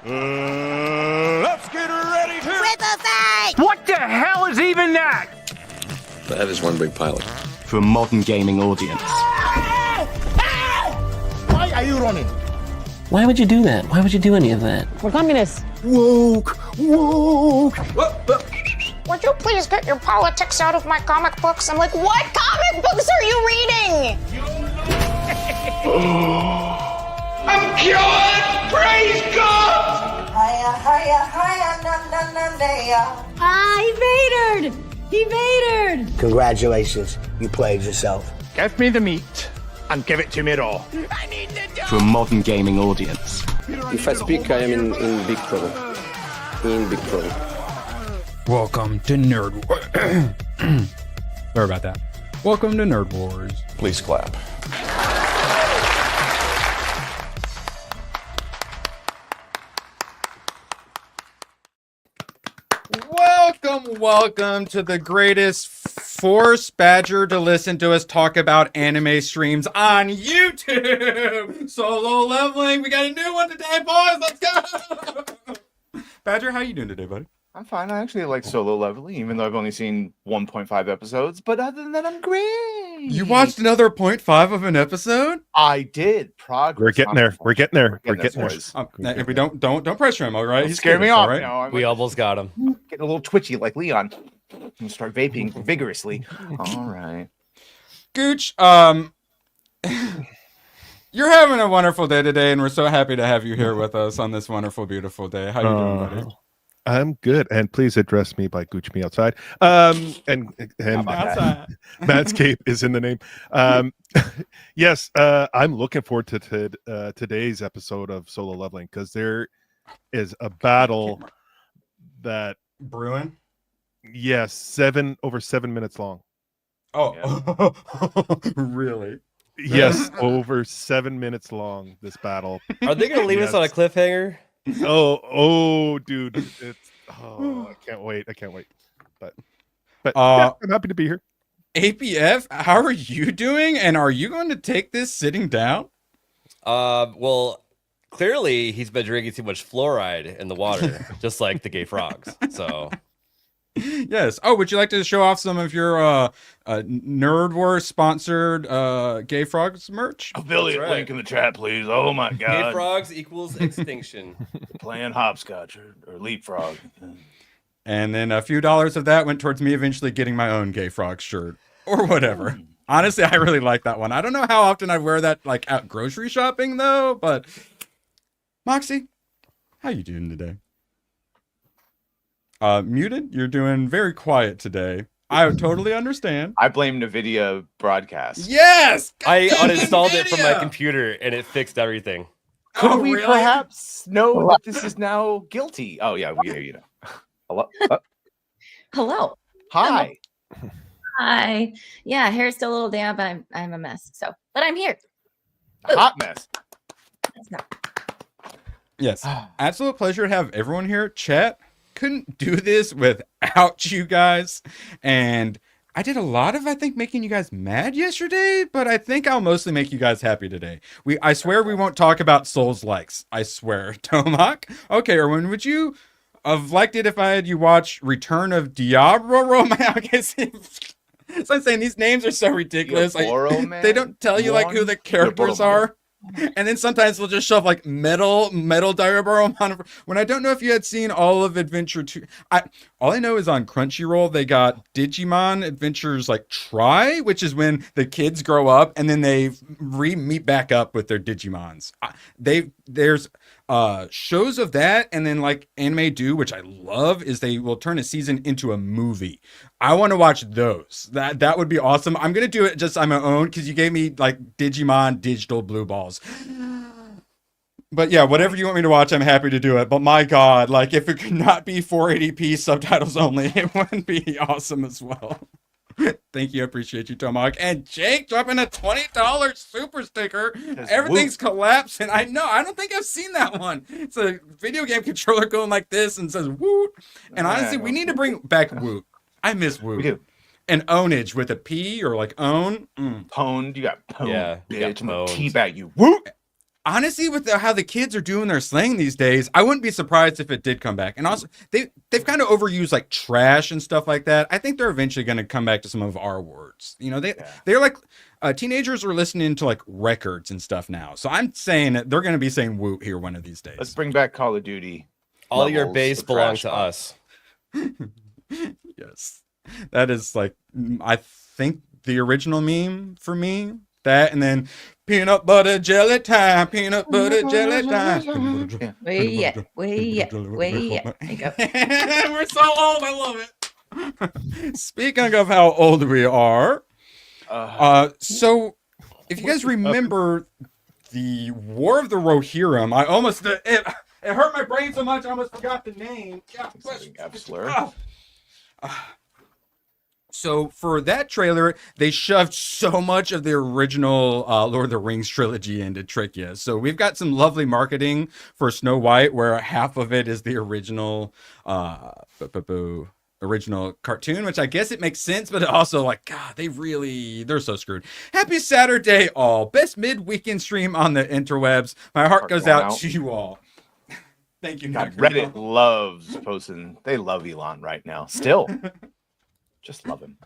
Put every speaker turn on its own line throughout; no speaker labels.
Let's get ready to...
Triple fight!
What the hell is even that?
That is one big pilot.
For a modern gaming audience.
Why are you running?
Why would you do that? Why would you do any of that?
We're communists.
Woke!
Would you please get your politics out of my comic books? I'm like, what comic books are you reading?
I'm cured! Praise God!
Hiya, hiya, hiya, na na na na.
He vatored! He vatored!
Congratulations, you played yourself.
Give me the meat and give it to me raw.
For a modern gaming audience.
If I speak, I am in big trouble. In big trouble.
Welcome to Nerd Wars. Sorry about that. Welcome to Nerd Wars.
Please clap.
Welcome to the greatest force badger to listen to us talk about anime streams on YouTube. Solo leveling. We got a new one today, boys. Let's go. Badger, how you doing today, buddy?
I'm fine. I actually like solo leveling, even though I've only seen 1.5 episodes. But other than that, I'm great.
You watched another 0.5 of an episode?
I did. Progress.
We're getting there. We're getting there.
If we don't pressure him, all right?
He's scaring me off.
Right?
No,
We almost got him.
getting a little twitchy like Leon. And start vaping vigorously. All right.
Gooch, you're having a wonderful day today, and we're so happy to have you here with us on this wonderful, beautiful day. How you doing, buddy?
I'm good, and please address me by Gooch Me Outside. And
Outside.
Madscape is in the name. Yes, I'm looking forward to today's episode of Solo Leveling because there is a battle that
brewing.
Yes, over 7 minutes long.
Oh, yeah. Really?
Yes, over 7 minutes long. This battle.
Are they going to leave us on a cliffhanger?
Oh, dude! I can't wait. But yeah, I'm happy to be here.
APF, how are you doing? And are you going to take this sitting down?
Well, clearly he's been drinking too much fluoride in the water, just like the gay frogs. So.
Yes. Oh, would you like to show off some of your Nerd Wars sponsored Gay Frogs merch?
Affiliate link in the chat, please. Oh my god.
Gay frogs equals extinction.
Playing hopscotch or leapfrog.
And then a few dollars of that went towards me eventually getting my own Gay Frog shirt or whatever. Honestly, I really like that one. I don't know how often I wear that like out grocery shopping though, but Moxie, how you doing today? Muted, you're doing very quiet today. I totally understand.
I blame NVIDIA broadcast.
Yes!
I uninstalled it from my computer and it fixed everything.
Could we perhaps know that this is now guilty? Oh, yeah, we hear you now. Hello?
Hello.
Hi.
Hi. Yeah, hair's still a little damp. I'm a mess. So, but I'm here.
Hot mess.
That's not.
Yes. Absolute pleasure to have everyone here. Chat. Couldn't do this without you guys, and I did a lot of, I think, making you guys mad yesterday, but I think I'll mostly make you guys happy today. I swear we won't talk about Souls likes. I swear. Tomac? Okay, Erwin, would you have liked it if I had you watch Return of Diablo Man? I guess so I'm saying these names are so ridiculous. They don't tell you like who the characters are. And then sometimes we'll just shove like metal Diablo on. When I don't know if you had seen all of Adventure 2. All I know is on Crunchyroll they got Digimon Adventures like Try, which is when the kids grow up and then they meet back up with their Digimons. There's shows of that, and then like Anime Do, which I love, is they will turn a season into a movie. I want to watch those. That would be awesome. I'm gonna do it just on my own because you gave me like Digimon digital blue balls. But yeah, whatever you want me to watch, I'm happy to do it. But my God, like if it could not be 480p subtitles only, it would be awesome as well. Thank you. I appreciate you, Tomac. And Jake dropping a $20 super sticker. Everything's collapsing. I know. I don't think I've seen that one. It's a video game controller going like this and says woot. And honestly, we need to bring back woot. I miss woot.
We do.
And ownage with a P or like own.
Pwned. You got pwned.
Yeah.
Bitch. I'm gonna teabag you. Woot.
honestly, with how the kids are doing their slang these days, I wouldn't be surprised if it did come back. And also, they've kind of overused like trash and stuff like that. I think they're eventually going to come back to some of our words. You know, they're like teenagers are listening to like records and stuff now. So I'm saying that they're going to be saying "woot" here one of these days.
Let's bring back Call of Duty.
All your
levels
base
of
belongs
trash
to
talk.
us.
Yes, that is like I think the original meme for me. That and then peanut butter jelly time, peanut butter jelly time.
Where you at? Where you at? Where you at? There you go.
We're so old. I love it. Speaking of how old we are, so if you guys remember the War of the Rohirrim, I almost it hurt my brain so much I almost forgot the name. Yeah, so for that trailer, they shoved so much of the original Lord of the Rings trilogy in to trick you. So we've got some lovely marketing for Snow White, where half of it is the original original cartoon, which I guess it makes sense, but also like, God, they're so screwed. Happy Saturday, all. Best mid-weekend stream on the interwebs. My heart goes out to you all. Thank you.
God, Reddit loves posting. They love Elon right now. Still. Just love him.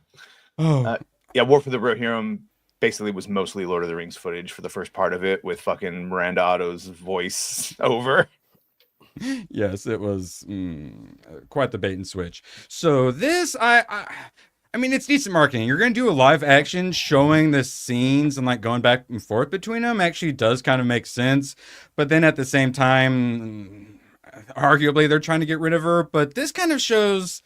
Yeah, War for the Rohirrim basically was mostly Lord of the Rings footage for the first part of it, with fucking Miranda Otto's voice over.
Yes, it was quite the bait and switch. So this, I mean, it's decent marketing. You're going to do a live action showing the scenes and like going back and forth between them actually does kind of make sense. But then at the same time, arguably they're trying to get rid of her. But this kind of shows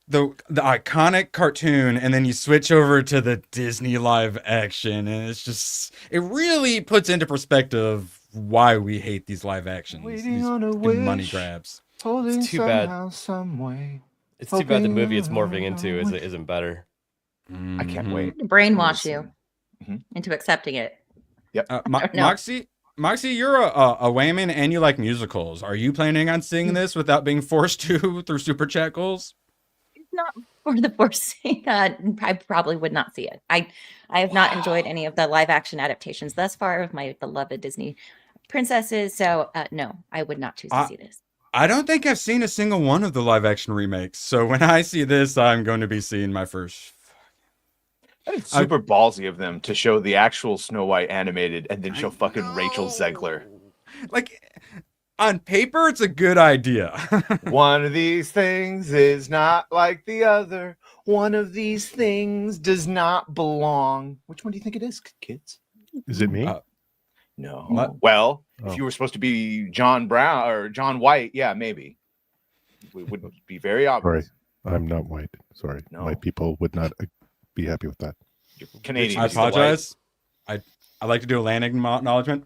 the iconic cartoon, and then you switch over to the Disney live action, and it's just, it really puts into perspective why we hate these live actions, these money grabs.
It's too bad. It's too bad the movie it's morphing into isn't better.
I can't wait.
Brainwash you into accepting it.
Yep.
Moxie, you're a Wayman and you like musicals. Are you planning on seeing this without being forced to through super chat goals?
Not for the forcing. I probably would not see it. I have not enjoyed any of the live action adaptations thus far of my beloved Disney princesses. So no, I would not choose to see this.
I don't think I've seen a single one of the live action remakes. So when I see this, I'm going to be seeing my first.
It's super ballsy of them to show the actual Snow White animated and then show fucking Rachel Zegler.
Like, on paper, it's a good idea.
One of these things is not like the other. One of these things does not belong. Which one do you think it is, kids?
Is it me?
No.
What?
Well, if you were supposed to be John Brown or John White, yeah, maybe. It would be very obvious.
Sorry, I'm not white. Sorry.
No.
My people would not be happy with that.
You're Canadian.
I apologize. I like to do a land acknowledgement.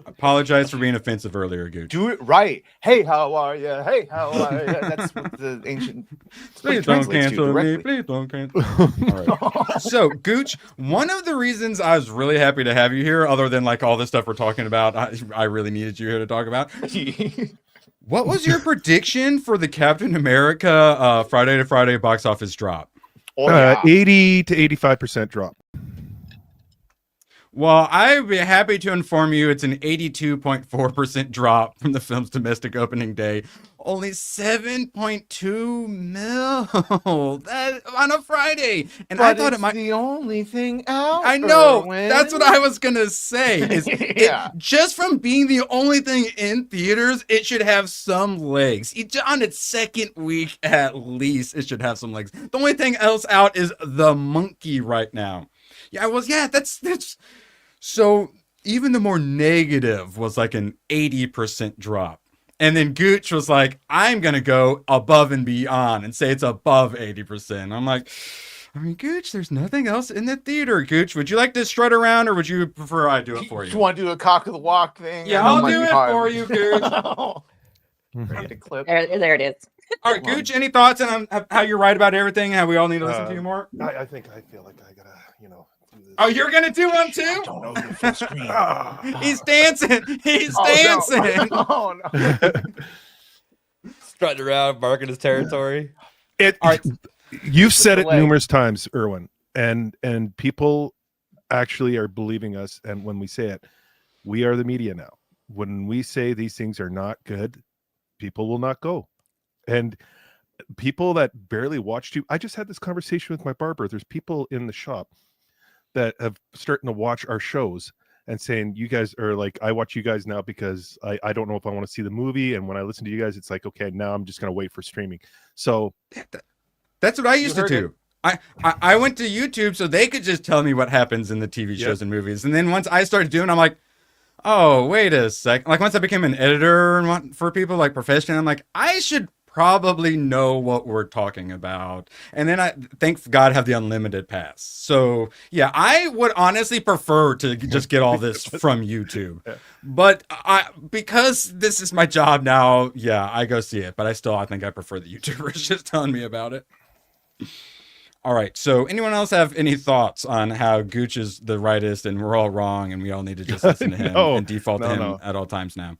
Apologize for being offensive earlier, Gooch.
Do it right. Hey, how are you? Hey, how are you? That's what the ancient.
Please don't cancel me. Please don't cancel. All right. So, Gooch, one of the reasons I was really happy to have you here, other than like all the stuff we're talking about, I really needed you here to talk about. What was your prediction for the Captain America Friday to Friday box office drop?
80 to 85% drop.
Well, I'd be happy to inform you it's an 82.4% drop from the film's domestic opening day. Only 7.2 mil that on a Friday. And
but
I thought
it's
it might
the only thing out.
I know.
Erwin.
That's what I was going to say. Is
Yeah.
just from being the only thing in theaters, it should have some legs. On its second week at least, it should have some legs. The only thing else out is The Monkey right now. That's so even the more negative was like an 80% drop. And then Gooch was like, I'm going to go above and beyond and say it's above 80%. I'm like, I mean, Gooch, there's nothing else in the theater. Gooch, would you like to strut around or would you prefer I do it for you?
You want to do a cock of the walk thing?
Yeah, I'll do it for you, Gooch.
Ready to clip.
There it is.
All right, Gooch, any thoughts on how you're right about everything? How we all need to listen to you more?
I think I feel like I gotta, do this.
Oh, you're gonna do one too?
I don't know the full screen.
He's dancing. He's dancing.
No. Oh, no.
Strutting around, marking his territory.
You've said it numerous times, Erwin, and people actually are believing us. And when we say it, we are the media now. When we say these things are not good, people will not go. And people that barely watched you, I just had this conversation with my barber. There's people in the shop that have starting to watch our shows and saying, you guys are like, I watch you guys now because I don't know if I want to see the movie. And when I listen to you guys, it's like, okay, now I'm just going to wait for streaming. So
that's what I used to do. I went to YouTube so they could just tell me what happens in the TV shows and movies. And then once I started doing, I'm like, oh, wait a sec. Like once I became an editor and for people like professional, I'm like, I should probably know what we're talking about. And then I thank God have the unlimited pass. So yeah, I would honestly prefer to just get all this from YouTube. But because this is my job now, yeah, I go see it. But I think I prefer the YouTubers just telling me about it. All right. So anyone else have any thoughts on how Gooch is the rightest and we're all wrong and we all need to just listen to him and default to him at all times now?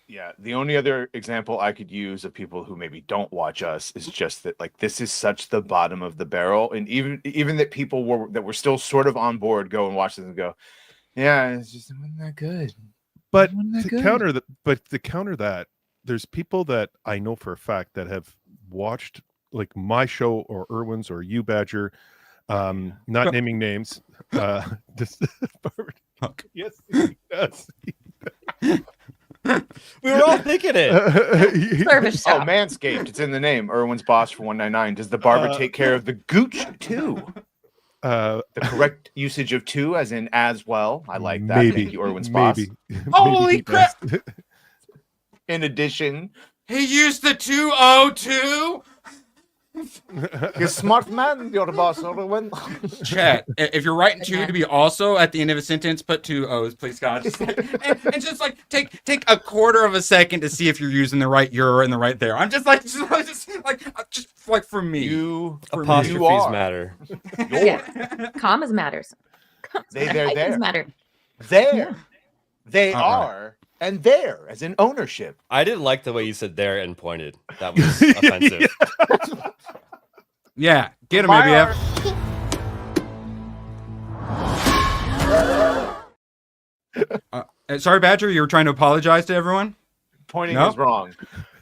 Yeah, the only other example I could use of people who maybe don't watch us is just that, like, this is such the bottom of the barrel, and even that people were still sort of on board go and watch this and go, yeah, it's just it wasn't that good.
But to counter that, there's people that I know for a fact that have watched like my show or Irwin's or you, Badger, not naming names. Yes, he does.
We were all thinking it.
Oh, Manscaped. It's in the name. Irwin's Boss for 199. Does the barber take care of the gooch too? The correct usage of two, as in as well. I like that.
Maybe.
Thank you, Irwin's Boss.
Holy crap!
In addition,
he used the 202.
you smart man, you're the boss, Irwin.
Chat. If you're writing two to be also at the end of a sentence, put 2 O's, please, God. And just like take a quarter of a second to see if you're using the right "you're" and the right "there." I'm just like for me.
Apostrophes matter.
Yeah. Commas matters.
There.
Matter.
There. They are. And there, as in ownership.
I didn't like the way you said there and pointed. That was offensive.
Yeah, get him, ABF. Sorry, Badger, you were trying to apologize to everyone?
Pointing is wrong.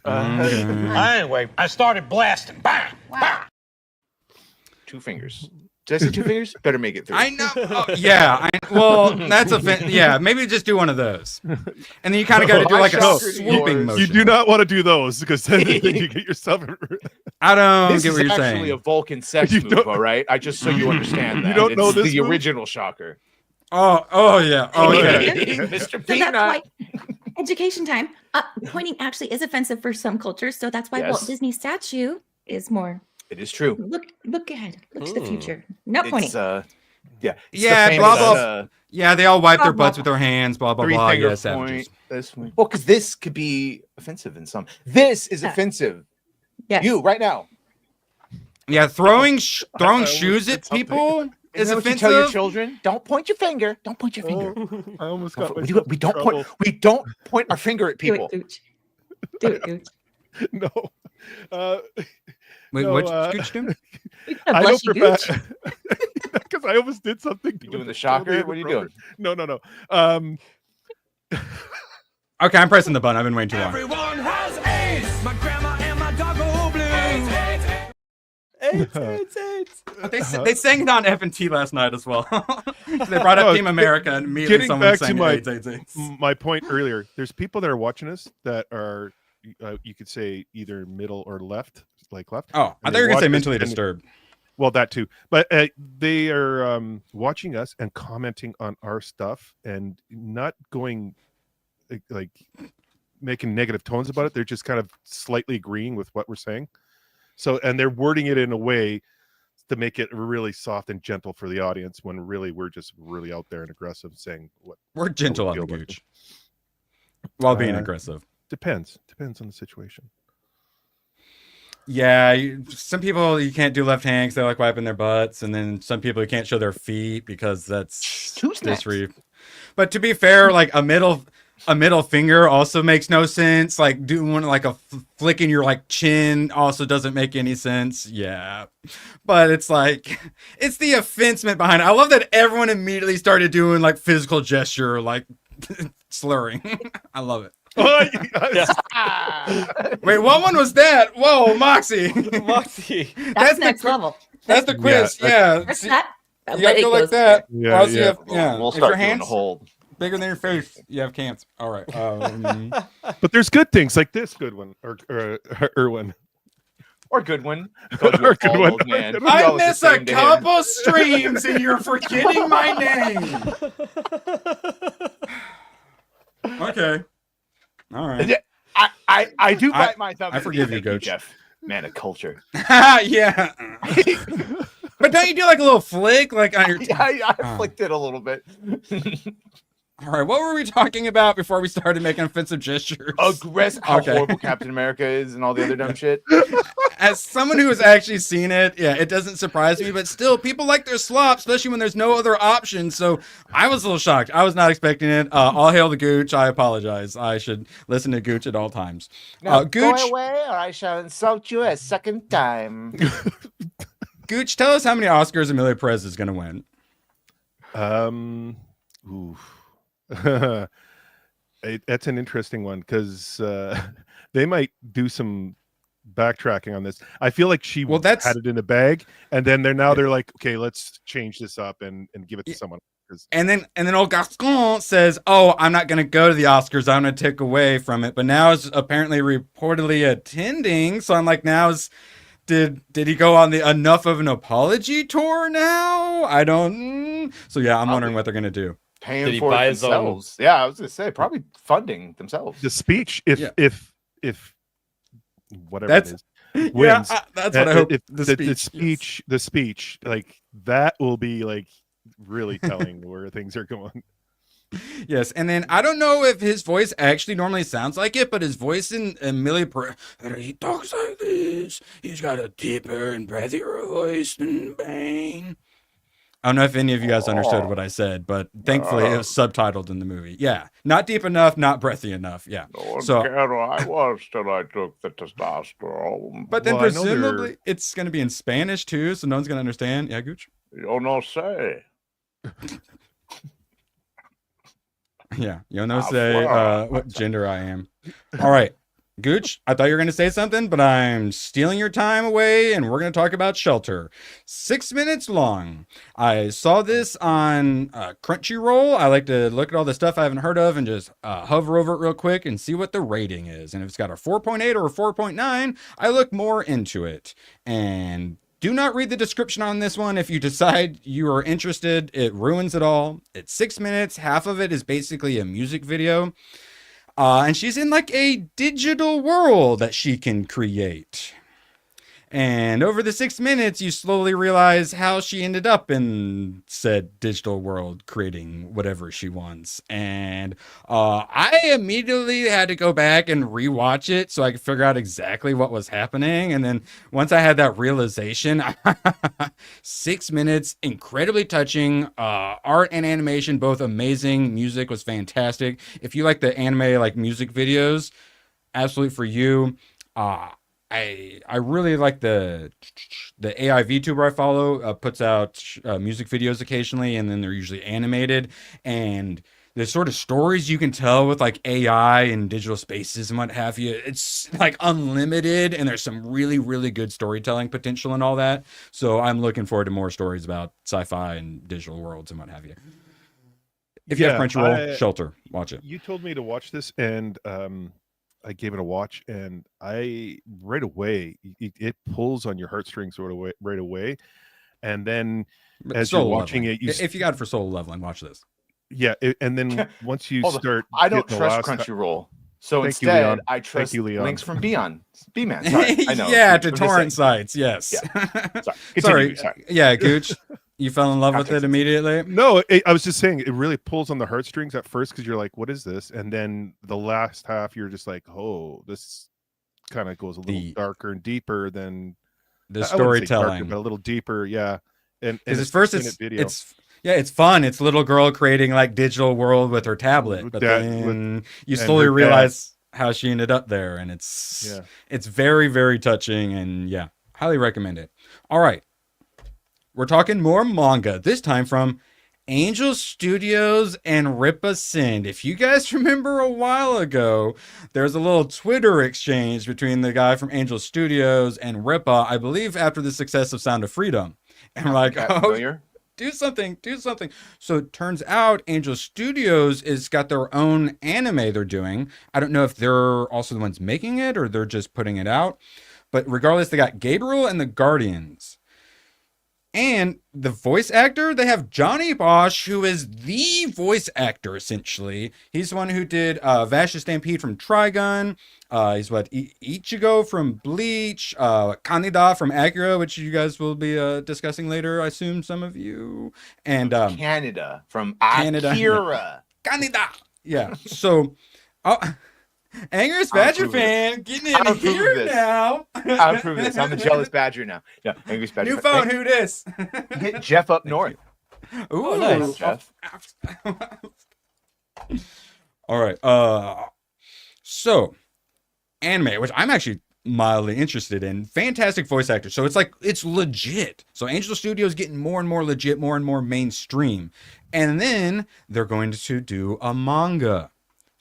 Anyway, I started blasting. Bang! Bang!
2 fingers. Did I say 2 fingers? Better make it 3.
I know. Well, that's yeah, maybe just do one of those. And then you kind of got to do like a swooping motion.
You do not want to do those because then you get yourself.
I don't
this
get what you're saying.
This is actually a Vulcan sex move, all right? I just so you understand that.
You don't know
it's
this
the
move?
original shocker.
Oh yeah. Okay.
Mr.
So
Peanut.
that's why education time. Pointing actually is offensive for some cultures, so that's why Walt Disney statue is more.
It is true.
Look ahead. Look to the future. Not pointing.
Yeah.
Yeah. Blah blah. Yeah, they all wipe their butts with their hands. Blah blah blah. Yes.
Well, because this could be offensive in some. This is offensive.
Yes.
You right now.
Yeah, throwing shoes at people is offensive.
You tell your children, don't point your finger. Don't point your finger.
I almost got
we don't point. We don't point our finger at people.
Do it, Gooch.
No.
Wait,
no,
what's Gooch doing?
I know for fact because I almost did something.
You doing the shocker? What are you doing?
No.
Okay, I'm pressing the button. I've been waiting too long.
Everyone has AIDS. My grandma and my dog go blue.
AIDS.
They sang it on F&T last night as well. They brought up Team America and immediately someone sang AIDS.
My point earlier, there's people that are watching us that are, you could say, either middle or left, like left.
Oh, I thought you were going to say mentally disturbed.
Well, that too. But they are watching us and commenting on our stuff and not going like making negative tones about it. They're just kind of slightly agreeing with what we're saying. So, and they're wording it in a way to make it really soft and gentle for the audience when really we're just really out there and aggressive saying what
we're gentle on the Gooch while being aggressive.
Depends on the situation.
Yeah, some people you can't do left hands; they like wiping their butts, and then some people you can't show their feet because that's
too snaps.
But to be fair, like a middle, a middle finger also makes no sense. Like doing like a flick in your like chin also doesn't make any sense. Yeah, but it's like it's the offensement behind it. I love that everyone immediately started doing like physical gesture, like slurring. I love it. Wait, what one was that? Whoa, Moxie.
Moxie.
That's next level.
That's the quiz. Yeah.
That's that.
You gotta go like that.
Yeah,
Or else you
yeah.
have, yeah.
We'll
If
start
your
doing
hands
the whole.
bigger than your face, you have cancer. All right.
But there's good things like this good one or Erwin.
Or Goodwin.
Or Goodwin.
Man.
I miss a couple streams and you're forgetting my name. Okay. All right.
I do bite my thumb.
I forgive you, Coach.
Jeff. Man of culture.
Yeah. But don't you do like a little flick like on your
I flicked it a little bit.
All right, what were we talking about before we started making offensive gestures?
How horrible Captain America is and all the other dumb shit.
As someone who has actually seen it, yeah, it doesn't surprise me, but still, people like their slop, especially when there's no other option. So I was a little shocked. I was not expecting it. All hail the Gooch. I apologize. I should listen to Gooch at all times.
Now,
Gooch,
go away, or I shall insult you a second time.
Gooch, tell us how many Oscars Emilia Perez is going to win.
That's an interesting one because they might do some backtracking on this. I feel like she had it in the bag, and then they're like, okay, let's change this up and give it to someone. And
then old Gascon says, "Oh, I'm not going to go to the Oscars. I'm going to take away from it." But now is apparently reportedly attending. So I'm like, did he go on the enough of an apology tour now? I don't. So yeah, I'm wondering what they're going to do.
Paying for it themselves. Yeah, I was gonna say probably funding themselves.
The speech, if whatever it is, wins.
Yeah, that's what I hope.
The speech, like that will be like really telling where things are going.
Yes, and then I don't know if his voice actually normally sounds like it, but his voice in Emilia Perez, he talks like this. He's got a deeper and breathier voice than Bane. I don't know if any of you guys understood what I said, but thankfully it was subtitled in the movie. Yeah, not deep enough, not breathy enough. Yeah.
I was till I took the testosterone.
But then presumably it's going to be in Spanish too, so no one's going to understand. Yeah, Gooch?
Yo no sé.
Yeah, yo no sé what gender I am. All right. Gooch, I thought you were going to say something, but I'm stealing your time away, and we're going to talk about Shelter. 6 minutes long. I saw this on Crunchyroll. I like to look at all the stuff I haven't heard of and just hover over it real quick and see what the rating is. And if it's got a 4.8 or a 4.9, I look more into it. And do not read the description on this one. If you decide you are interested, it ruins it all. It's 6 minutes. Half of it is basically a music video. And she's in like a digital world that she can create. And over the 6 minutes, you slowly realize how she ended up in said digital world, creating whatever she wants. And I immediately had to go back and rewatch it so I could figure out exactly what was happening. And then once I had that realization, 6 minutes, incredibly touching, art and animation, both amazing. Music was fantastic. If you like the anime, like music videos, absolutely for you. I really like the AI VTuber I follow, puts out music videos occasionally, and then they're usually animated. And the sort of stories you can tell with like AI and digital spaces and what have you, it's like unlimited, and there's some really, really good storytelling potential and all that. So I'm looking forward to more stories about sci-fi and digital worlds and what have you. If you have Crunchyroll, Shelter, watch it.
You told me to watch this, and I gave it a watch, and I right away it pulls on your heartstrings right away, and then as you're watching it,
if you got it for soul leveling, watch this.
Yeah, and then once you start,
I don't trust Crunchyroll, so instead I trust links from B-Man. Sorry, I know.
Yeah, to torrent sites. Yes.
Yeah.
Sorry. Yeah, Gooch. You fell in love with it immediately?
No, I was just saying it really pulls on the heartstrings at first because you're like, what is this? And then the last half, you're just like, oh, this kind of goes a little darker and deeper than
the storytelling,
but a little deeper. Yeah. And
because at first it's Yeah, it's fun. It's a little girl creating like digital world with her tablet,
With
but
that-
then you
and
slowly
her dad.
realize how she ended up there, and it's very, very touching, and yeah, highly recommend it. All right, we're talking more manga, this time from Angel Studios and Rippa Send. If you guys remember a while ago, there's a little Twitter exchange between the guy from Angel Studios and Rippa, I believe after the success of Sound of Freedom. And we're like,
Familiar?
do something. So it turns out Angel Studios is got their own anime they're doing. I don't know if they're also the ones making it or they're just putting it out. But regardless, they got Gabriel and the Guardians. And the voice actor, they have Johnny Bosch, who is the voice actor, essentially. He's the one who did Vash the Stampede from Trigun. He's Ichigo from Bleach. Kaneda from Akira, which you guys will be discussing later, I assume, some of you. And
Canada from
Canada,
Akira.
Kaneda. Yeah. So, Angers Badger fan getting in here now.
I'll prove this. I'm a jealous Badger now. Yeah, Angers Badger.
New phone, who this?
Hit Jeff up north.
Ooh,
nice.
Jeff.
All right. So anime, which I'm actually mildly interested in. Fantastic voice actor. So it's legit. So Angel Studios getting more and more legit, more and more mainstream. And then they're going to do a manga.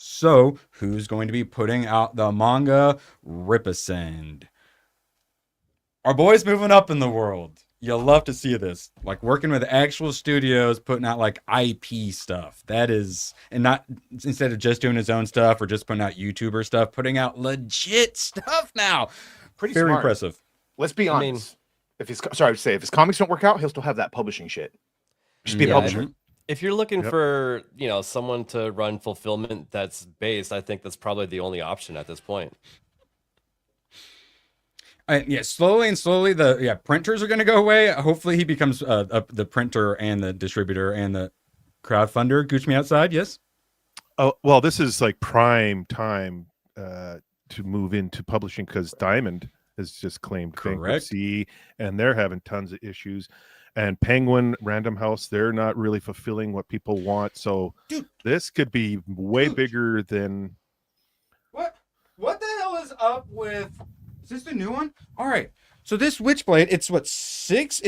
So who's going to be putting out the manga? Rippa Send. Our boys moving up in the world. You'll love to see this. Like working with actual studios, putting out like IP stuff. That is, and not instead of just doing his own stuff or just putting out YouTuber stuff, putting out legit stuff now.
Pretty
Very
smart.
impressive.
Let's be honest. If his comics don't work out, he'll still have that publishing shit. Just be a publisher.
If you're looking for, someone to run fulfillment that's based, I think that's probably the only option at this point.
Yeah, slowly, the printers are going to go away. Hopefully he becomes the printer and the distributor and the crowdfunder. Gooch me outside, yes?
Oh, well, this is like prime time to move into publishing because Diamond has just claimed bankruptcy and they're having tons of issues. And Penguin, Random House, they're not really fulfilling what people want. So this could be way bigger than...
What the hell is up with... Is this the new one? All right. So this Witchblade, it's what, 6?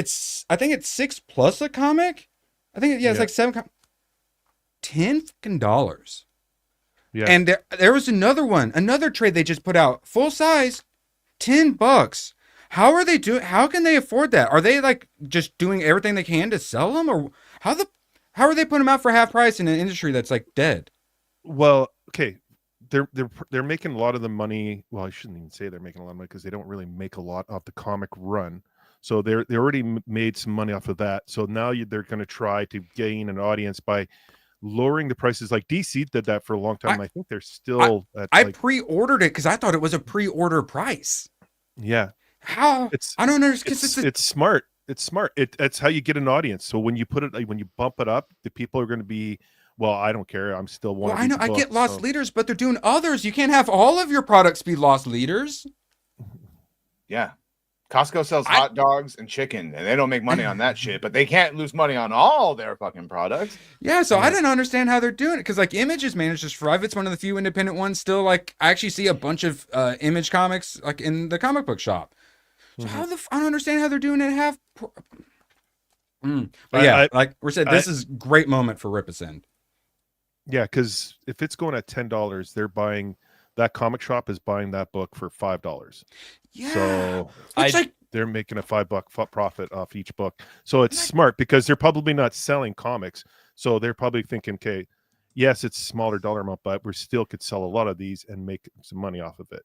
I think it's 6 plus a comic? I think, it's like 7... $10. Yeah. And there was another trade they just put out. Full size, $10. How are they doing? How can they afford that? Are they like just doing everything they can to sell them, or how are they putting them out for half price in an industry that's like dead?
Well, okay, they're making a lot of the money. Well, I shouldn't even say they're making a lot of money because they don't really make a lot off the comic run. So they already made some money off of that. So now they're going to try to gain an audience by lowering the prices. Like DC did that for a long time. I think they're still.
I pre-ordered it because I thought it was a pre-order price.
Yeah.
How? I don't understand.
It's smart. It's smart. It's how you get an audience. So when you when you bump it up, the people are going to be, well, I don't care. I'm still one.
Well, I know I get lost leaders, but they're doing others. You can't have all of your products be lost leaders.
Yeah. Costco sells hot dogs and chicken, and they don't make money on that shit, but they can't lose money on all their fucking products.
Yeah, so I didn't understand how they're doing it, because like Image has managed to survive. It's one of the few independent ones still. Like I actually see a bunch of Image comics like in the comic book shop. So I don't understand how they're doing it half. But yeah, like we said, this is a great moment for Rippa Send.
Yeah, because if it's going at $10, they're buying that comic shop is buying that book for $5.
Yeah,
so
like
they're making a $5 profit off each book. So it's smart because they're probably not selling comics. So they're probably thinking, okay, yes, it's a smaller dollar amount, but we still could sell a lot of these and make some money off of it.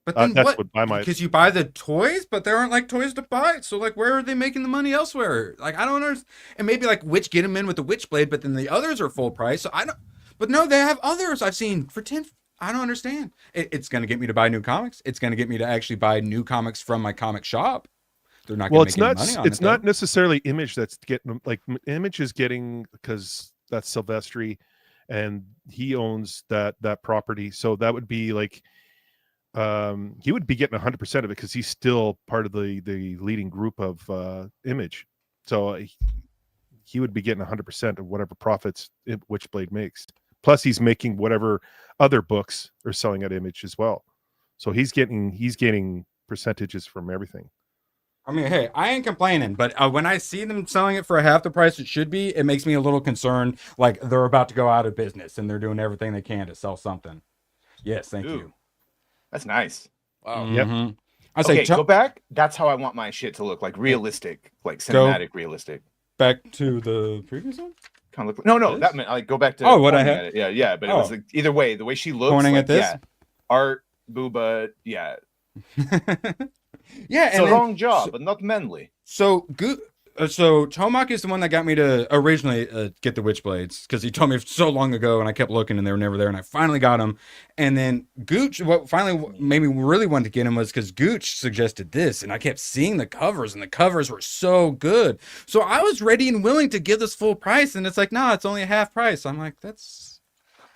But then because you buy the toys, but there aren't like toys to buy. So like, where are they making the money elsewhere? Like, I don't understand. And maybe like get them in with the Witchblade, but then the others are full price. So but no, they have others I've seen for 10. I don't understand. It's going to get me to buy new comics. It's going to get me to actually buy new comics from my comic shop. They're not going to make any money on it.
It's not necessarily Image that's getting, like Image is getting, because that's Silvestri and he owns that property. So that would be like, he would be getting 100% of it because he's still part of the leading group of Image. So he would be getting 100% of whatever profits Witchblade makes. Plus, he's making whatever other books are selling at Image as well. So he's getting percentages from everything.
I mean, hey, I ain't complaining, but when I see them selling it for half the price it should be, it makes me a little concerned. Like they're about to go out of business and they're doing everything they can to sell something. Yes, thank you.
That's nice.
Wow.
Mm-hmm. I say,
go back. That's how I want my shit to look, like realistic, like cinematic, realistic.
Back to the previous one.
Kind of look. No, that meant like go back to.
What I had.
Yeah. But it was like, either way, the way she looks.
Pointing
like,
at this.
Yeah, art, booba. Yeah.
Yeah,
it's a wrong job, but not manly.
So Tomac is the one that got me to originally get the Witchblades, because he told me so long ago, and I kept looking and they were never there, and I finally got them. And then Gooch, what finally made me really want to get him was because Gooch suggested this, and I kept seeing the covers, and the covers were so good. So I was ready and willing to give this full price, and it's like, nah, it's only a half price. I'm like, that's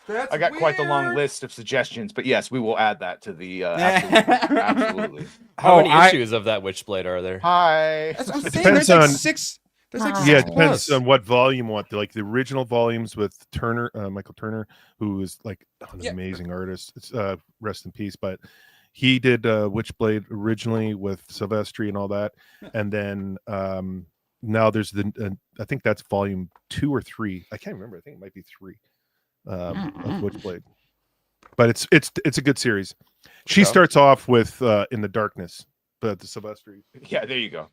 I got quite the long list of suggestions, but yes, we will add that to the absolutely.
How many issues of that Witchblade are there?
Hi.
That's what I'm
It
saying.
depends
There's like
on
six. There's like
yeah,
six
it depends
plus.
on what volume you want. Like the original volumes with Turner, Michael Turner, who is like an amazing artist. It's rest in peace, but he did Witchblade originally with Silvestri and all that, and then now there's the I think that's volume 2 or 3. I can't remember. I think it might be 3 of Witchblade. But it's a good series. She starts off with In the Darkness, but the Silvestri.
Yeah, there you go.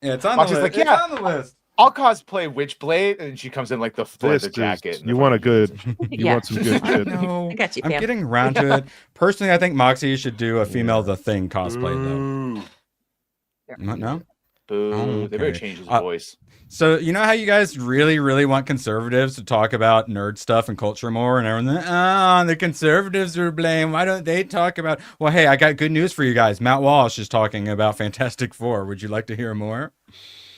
Yeah, it's on the list.
Like,
it's on the list.
I'll cosplay Witchblade, and she comes in like the leather jacket.
You want a good? You want some good shit?
No,
I got you,
I'm
fam.
getting around to it. Personally, I think Moxie should do a female The Thing cosplay though. No.
Boo. They better
Okay.
change his voice.
So you know how you guys really, really want conservatives to talk about nerd stuff and culture more, and everything. The conservatives are blamed. Why don't they talk about? Well, hey, I got good news for you guys. Matt Walsh is talking about Fantastic Four. Would you like to hear more?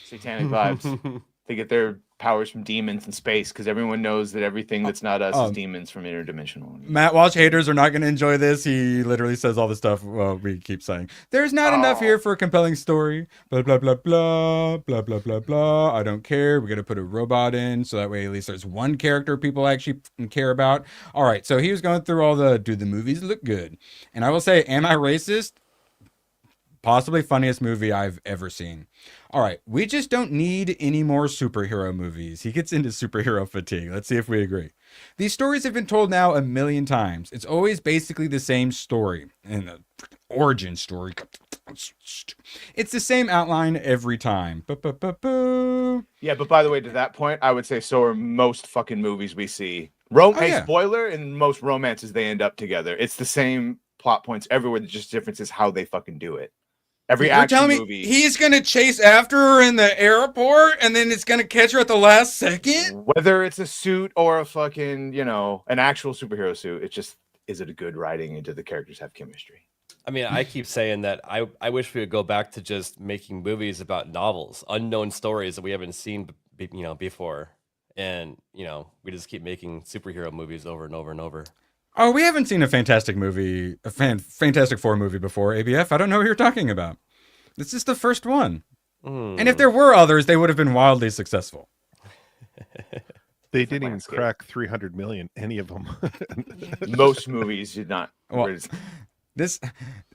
Satanic vibes. They get their powers from demons in space, because everyone knows that everything that's not us is demons from interdimensional.
Matt Walsh haters are not going to enjoy this. He literally says all the stuff we keep saying. There's not enough here for a compelling story. Blah, blah, blah, blah, blah, blah, blah, blah. I don't care. We're going to put a robot in, so that way at least there's one character people actually care about. All right, so he was going through all do the movies look good? And I will say, am I racist? Possibly funniest movie I've ever seen. All right, we just don't need any more superhero movies. He gets into superhero fatigue. Let's see if we agree. These stories have been told now a million times. It's always basically the same story. And the origin story. It's the same outline every time.
Yeah, but by the way, to that point, I would say so are most fucking movies we see. Spoiler, in most romances, they end up together. It's the same plot points everywhere. The just difference is how they fucking do it. Every action movie.
He's gonna chase after her in the airport, and then it's gonna catch her at the last second.
Whether it's a suit or a fucking, an actual superhero suit, it just is it a good writing and do the characters have chemistry?
I mean, I keep saying that I wish we would go back to just making movies about novels, unknown stories that we haven't seen, before, and we just keep making superhero movies over and over and over.
Oh, we haven't seen a Fantastic Four movie before, ABF. I don't know what you're talking about. This is the first one. And if there were others, they would have been wildly successful.
They didn't even crack 300 million, any of them.
Most movies did not.
Well,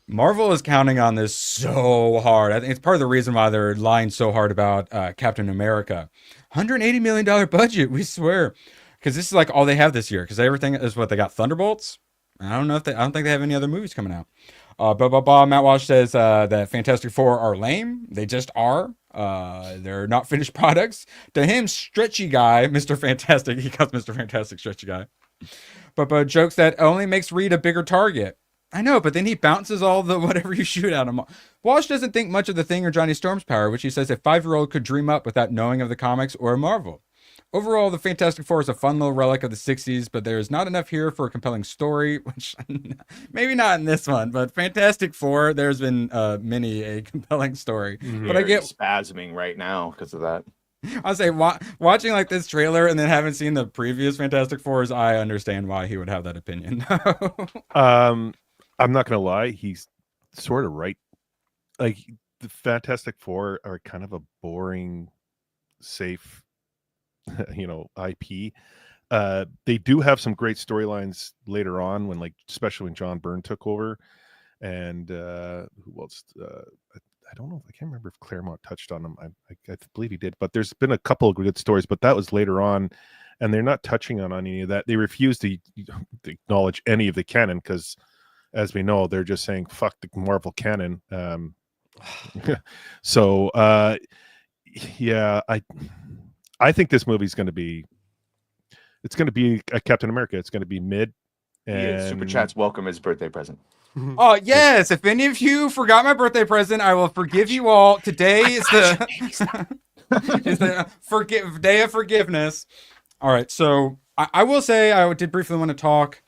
Marvel is counting on this so hard. I think it's part of the reason why they're lying so hard about Captain America. $180 million budget, we swear. Because this is like all they have this year. Because everything is what they got. Thunderbolts. I don't think they have any other movies coming out. Matt Walsh says that Fantastic Four are lame. They just are. They're not finished products. To him, stretchy guy, Mr. Fantastic. He calls Mr. Fantastic stretchy guy. But jokes that only makes Reed a bigger target. I know, but then he bounces all the whatever you shoot at him. Walsh doesn't think much of the Thing or Johnny Storm's power, which he says a 5-year-old could dream up without knowing of the comics or Marvel. Overall, the Fantastic Four is a fun little relic of the 60s, but there is not enough here for a compelling story, which maybe not in this one, but Fantastic Four, there's been many a compelling story. But I get
spasming right now because of that.
I'll say watching like this trailer and then having seen the previous Fantastic Fours, I understand why he would have that opinion.
I'm not going to lie. He's sort of right. Like the Fantastic Four are kind of a boring, safe IP. They do have some great storylines later on when, like, especially when John Byrne took over, and who else? I don't know. I can't remember if Claremont touched on them. I believe he did, but there's been a couple of good stories, but that was later on, and they're not touching on any of that. They refuse to acknowledge any of the canon because, as we know, they're just saying fuck the Marvel canon. So yeah, I think this movie's going to be. It's going to be a Captain America. It's going to be mid. And
Super Chat's welcome as birthday present.
Oh yes! If any of you forgot my birthday present, I will forgive you all. Today is the day of forgiveness. All right, so I will say I did briefly want to talk.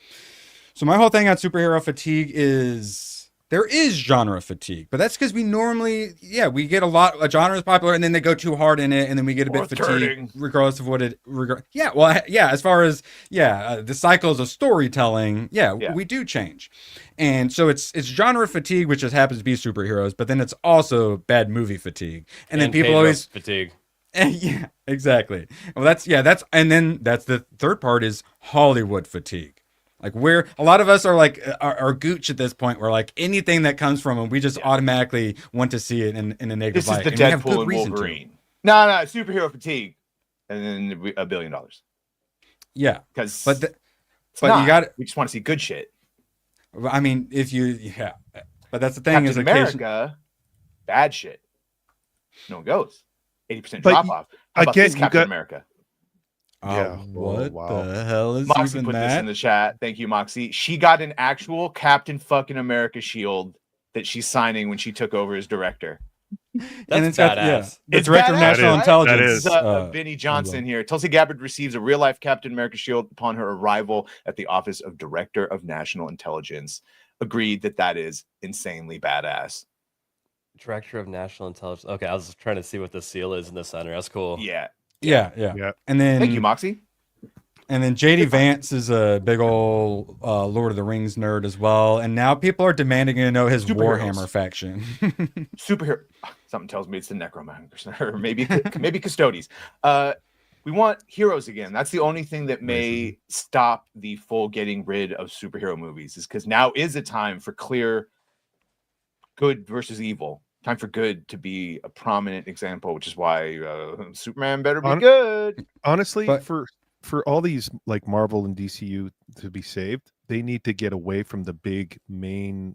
So my whole thing on superhero fatigue is there is genre fatigue, but that's because we normally, we get a genre is popular, and then they go too hard in it, and then we get a bit fatigued, regardless of what it. As far as the cycles of storytelling, we do change, and so it's genre fatigue, which just happens to be superheroes, but then it's also bad movie fatigue, and then people always
fatigue.
Yeah, exactly. Well, that's the third part is Hollywood fatigue. Like where a lot of us are like are gooch at this point, where like anything that comes from them, we just automatically want to see it in a negative
This
light.
is the
and
Deadpool and Wolverine. No, superhero fatigue, and then $1 billion.
Yeah,
because
but you got it.
We just want to see good shit.
I mean, but that's the thing.
Captain
is
America, bad shit. No one goes. 80% drop off. How about
again,
this Captain America?
Yeah.
What the hell is
Moxie
even
put
that?
this in the chat. Thank you, Moxie. She got an actual Captain fucking America shield that she's signing when she took over as director.
That's badass.
The director of national intelligence.
Vinny Johnson here. Tulsi Gabbard receives a real-life Captain America shield upon her arrival at the Office of Director of National Intelligence. Agreed that is insanely badass.
Director of National Intelligence. Okay, I was trying to see what the seal is in the center. That's cool.
Yeah.
And then
thank you, Moxie.
And then JD Vance is a big old Lord of the Rings nerd as well. And now people are demanding to know his Warhammer faction.
Superhero. Something tells me it's the Necromancers or maybe Custodes. We want heroes again. That's the only thing that may stop the full getting rid of superhero movies, is because now is a time for clear good versus evil. Time for good to be a prominent example, which is why Superman better be good.
Honestly, for all these like Marvel and DCU to be saved, they need to get away from the big main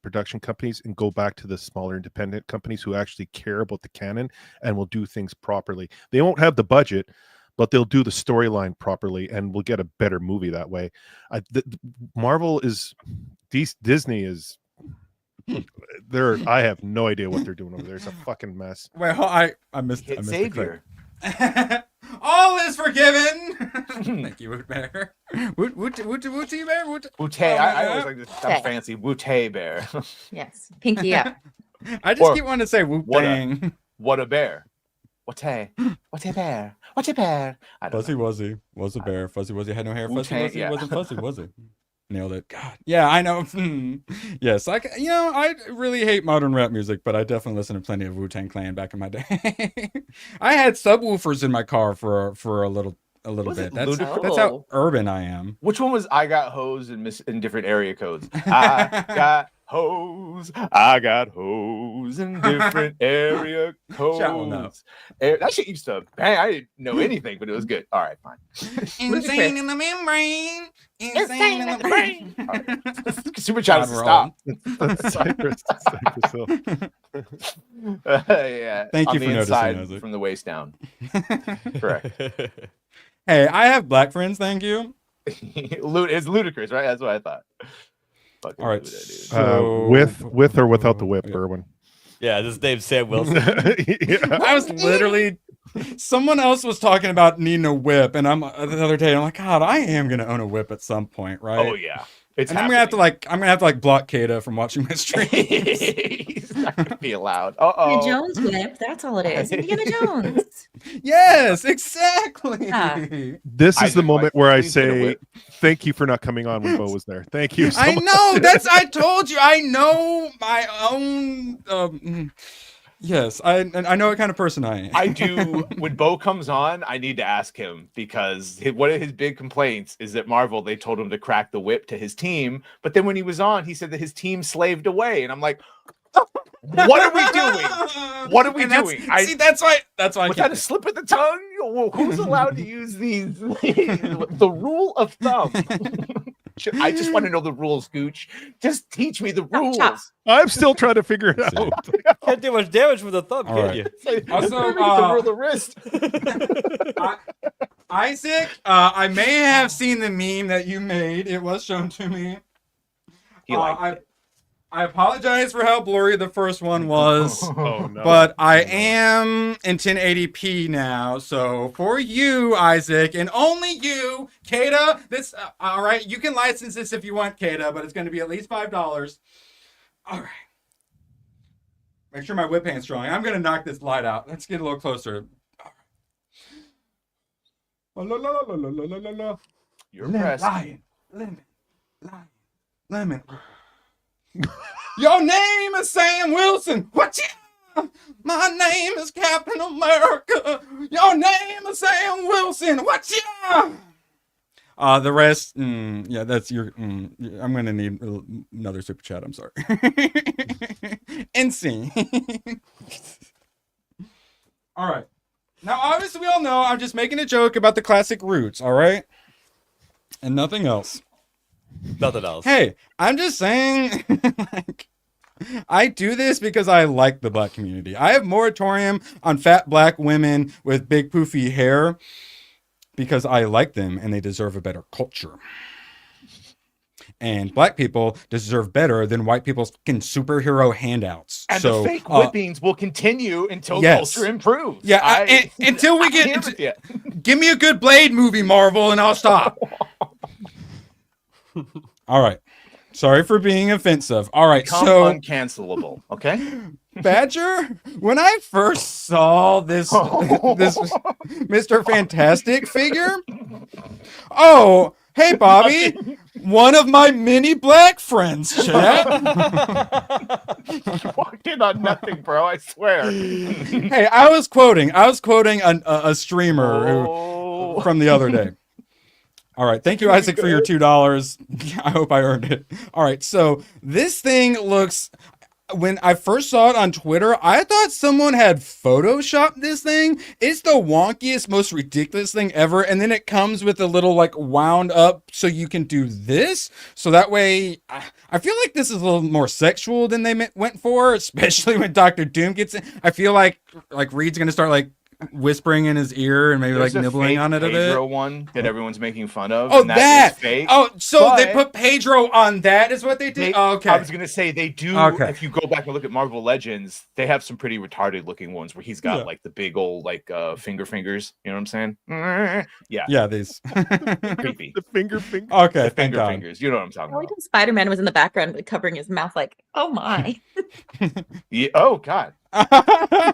production companies and go back to the smaller independent companies who actually care about the canon and will do things properly. They won't have the budget, but they'll do the storyline properly, and we'll get a better movie that way. Marvel is Disney is. I have no idea what they're doing over there. It's a fucking mess.
Well, I missed
Savior.
All is forgiven. Thank you, Woot Bear. Woot Bear.
Wootay. I always like this fancy Wootay Bear.
Yes, pinky up.
I just keep wanting to say Woot Bang.
What a bear. What a bear. What a bear.
Fuzzy Wuzzy was a bear. Fuzzy Wuzzy had no hair. Fuzzy Wuzzy wasn't fuzzy, was he? Nailed it. God. Yeah, I know. Yes, I really hate modern rap music, but I definitely listened to plenty of Wu-Tang Clan back in my day. I had subwoofers in my car for a little bit. That's how urban I am.
Which one was I got hose in different area codes? I got hose. I got hose in different area codes. That shit used to bang. I didn't know anything, but it was good. All right, fine.
Insane in the membrane. Insane in the brain.
Right. Super chat to stop.
Cypress Hill.
Yeah.
Thank you
for noticing. From the waist down. Correct.
Hey, I have black friends. Thank you.
It's ludicrous, right? That's what I thought.
All right.
So... with or without the whip, Irwin.
Yeah, this is Dave Sam Wilson.
I was literally. Someone else was talking about needing a whip, and the other day I'm like, God, I am gonna own a whip at some point, right?
Oh yeah.
I'm gonna have to block Kata from watching my streams.
He's not gonna be allowed.
The Jones whip. That's all it is. Indiana Jones.
Yes, exactly.
Yeah.
This is the moment where I say thank you for not coming on when Bo was there. Thank you.
I know. I told you. I know my own. Yes, I know what kind of person I am.
I do. When Bo comes on, I need to ask him because one of his big complaints is that Marvel, they told him to crack the whip to his team, but then when he was on, he said that his team slaved away, and I'm like, what are we doing? What are we doing?
See, that's why.
Was that a slip of the tongue? Who's allowed to use these? The rule of thumb. I just want to know the rules, Gooch. Just teach me the rules.
I'm still trying to figure it out.
Can't do much damage with a thumb, can you?
Also, the rule of the wrist.
Isaac, I may have seen the meme that you made. It was shown to me.
He liked it.
I apologize for how blurry the first one was,
Oh, no.
but I am in 1080p now. So for you, Isaac, and only you, Kata, this, all right, you can license this if you want, Kata, but it's going to be at least $5. All right. Make sure my whip hand's strong. I'm going to knock this light out. Let's get a little closer. All right.
You're impressed.
Lemon. Your name is Sam Wilson. What? My name is Captain America. Your name is Sam Wilson. What? The rest, yeah, that's your. I'm gonna need another super chat. I'm sorry. Insane. All right. Now, obviously, we all know I'm just making a joke about the classic roots. All right, and nothing else.
Nothing else.
Hey, I'm just saying, like, I do this because I like the black community. I have moratorium on fat black women with big poofy hair because I like them and they deserve a better culture. And black people deserve better than white people's fucking superhero handouts.
And the fake whippings will continue until culture improves.
Yeah, until we give me a good Blade movie, Marvel, and I'll stop. All right. Sorry for being offensive. All right.
Become
so
uncancelable. Okay.
Badger, when I first saw this Mr. Fantastic figure, oh, hey, Bobby, one of my many black friends, chat.
You walked in on nothing, bro. I swear.
Hey, I was quoting a streamer from the other day. All right. Thank you, Isaac, for your $2. I hope I earned it. All right. So this thing looks, when I first saw it on Twitter, I thought someone had photoshopped this thing. It's the wonkiest, most ridiculous thing ever. And then it comes with a little like wound up so you can do this. So that way, I feel like this is a little more sexual than they went for, especially when Dr. Doom gets in. I feel like Reed's going to start like whispering in his ear and maybe
There's
like nibbling on it a bit.
Pedro one that everyone's making fun of.
Oh,
and that is fake.
Oh, so
But
they put Pedro on that is what they did? Okay.
I was going to say they do.
Okay.
If you go back and look at Marvel Legends, they have some pretty retarded looking ones where he's got like the big old like fingers. You know what I'm saying? Yeah.
Yeah, these.
Creepy.
The finger.
Okay,
The
thank God.
fingers. You know what I'm talking
I like
about.
when Spider-Man was in the background covering his mouth like, oh my.
Yeah. Oh, God.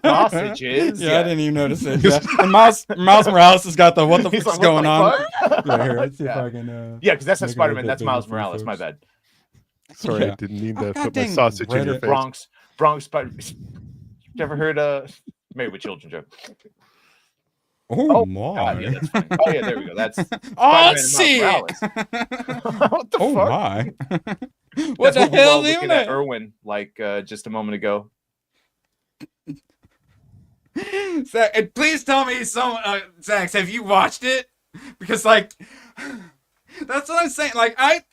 Sausages.
Yeah, I didn't even notice it. Yeah. And Miles Morales has got the what the
He's
fuck's
like,
going on?
fuck?
Yeah, here, let's see if
Yeah.
I can.
Yeah, because that's not
make it a
Spider-Man.
bit
That's
bigger
Miles
for you
Morales. My
folks.
bad.
Sorry,
Yeah.
I didn't mean to
Oh,
put my
goddamn
sausage in your
Reddit.
face.
Bronx Spider. You ever heard Married with Children joke?
Oh,
God,
my.
yeah, that's funny. Oh yeah, there we go. That's
Oh,
Spider-Man and
see.
Miles Morales. What the
Oh,
fuck?
my.
That's
What the
what we were all
hell is
looking at
that?
Irwin like just a moment ago.
Zach, and please tell me Zach, have you watched it? Because like that's what I'm saying. Like I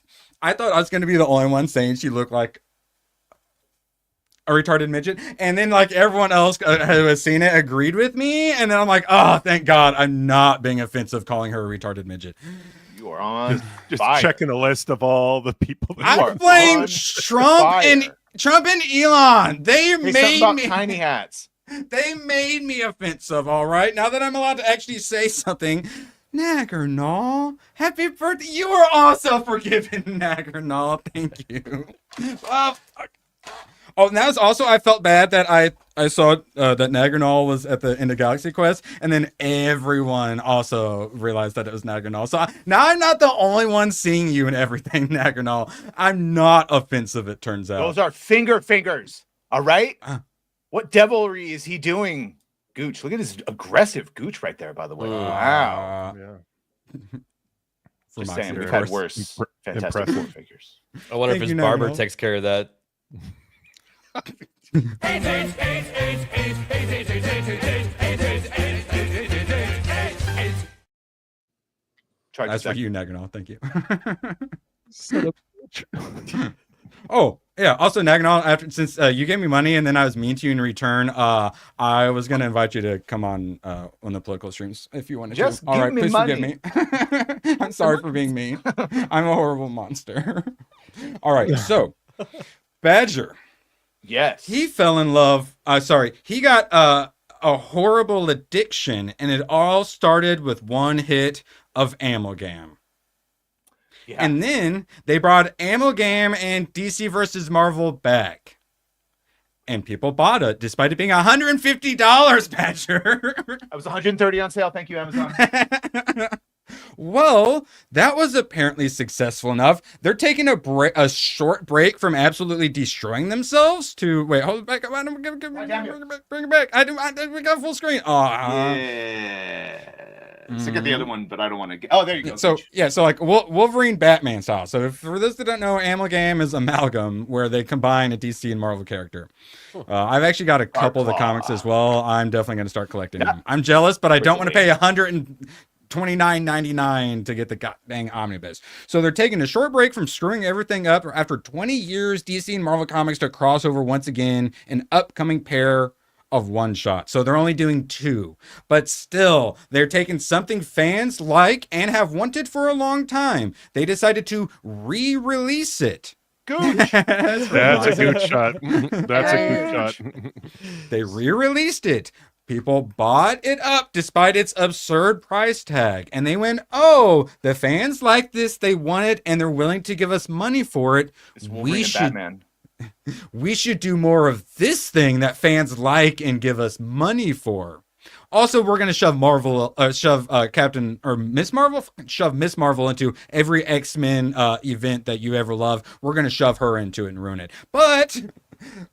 thought I was gonna be the only one saying she looked like a retarded midget, and then like everyone else who has seen it agreed with me, and then I'm like, oh, thank God, I'm not being offensive calling her a retarded midget.
You are on
Just
fire.
checking a list of all the people.
I blame
on
Trump and Elon. They
Say something
made
about
me.
tiny hats.
They made me offensive, all right? Now that I'm allowed to actually say something. Naggernall, happy birthday. You are also forgiven, Naggernall. Thank you. Oh, fuck. Oh, and that was also, I felt bad that I saw that Naggernall was at the end of Galaxy Quest, and then everyone also realized that it was Naggernall. So now I'm not the only one seeing you and everything, Naggernall. I'm not offensive, it turns out.
Those are fingers. All right. What devilry is he doing? Gooch, look at his aggressive Gooch right there, by the way. Wow.
Yeah.
Just
my
saying,
series.
we've had worse Fantastic
Impressive.
Four figures.
I wonder
Thank
if
you,
his barber
Nagano.
takes care of that.
Try
That's
to
for
second.
you, Nagano. Thank you.
Son of a bitch.
Oh, yeah. Also, Nagano, since you gave me money and then I was mean to you in return, I was going to invite you to come on the political streams if you wanted
Just
to. All
give
right,
me
please
money.
forgive me. I'm sorry for being mean. I'm a horrible monster. All right, so Badger.
Yes.
He fell in love. He got a horrible addiction, and it all started with one hit of Amalgam.
Yeah.
And then they brought Amalgam and DC versus Marvel back. And people bought it, despite it being $150, Badger.
I was 130 on sale. Thank you, Amazon.
Well, that was apparently successful enough. They're taking a short break from absolutely destroying themselves to wait. Hold it back. Bring it back. We got full screen.
Yeah. So get the other one, but I don't want to get. Oh, there you go.
So yeah, so like Wolverine Batman style. So for those that don't know, Amalgam is amalgam, where they combine a DC and Marvel character. I've actually got a couple of the comics as well. I'm definitely going to start collecting them. I'm jealous, but I don't want to pay $129.99 to get the goddamn omnibus. So they're taking a short break from screwing everything up after 20 years. DC and Marvel Comics to crossover once again, an upcoming pair of one shot. So they're only doing 2, but still they're taking something fans like and have wanted for a long time. They decided to re-release it.
Gooch.
That's a good shot. That's a good shot.
They re-released it. People bought it up despite its absurd price tag. And they went, oh, the fans like this, they want it, and they're willing to give us money for it. We should do more of this thing that fans like and give us money for. Also, we're going to shove Captain or Miss Marvel, shove Miss Marvel into every X-Men event that you ever love. We're going to shove her into it and ruin it. But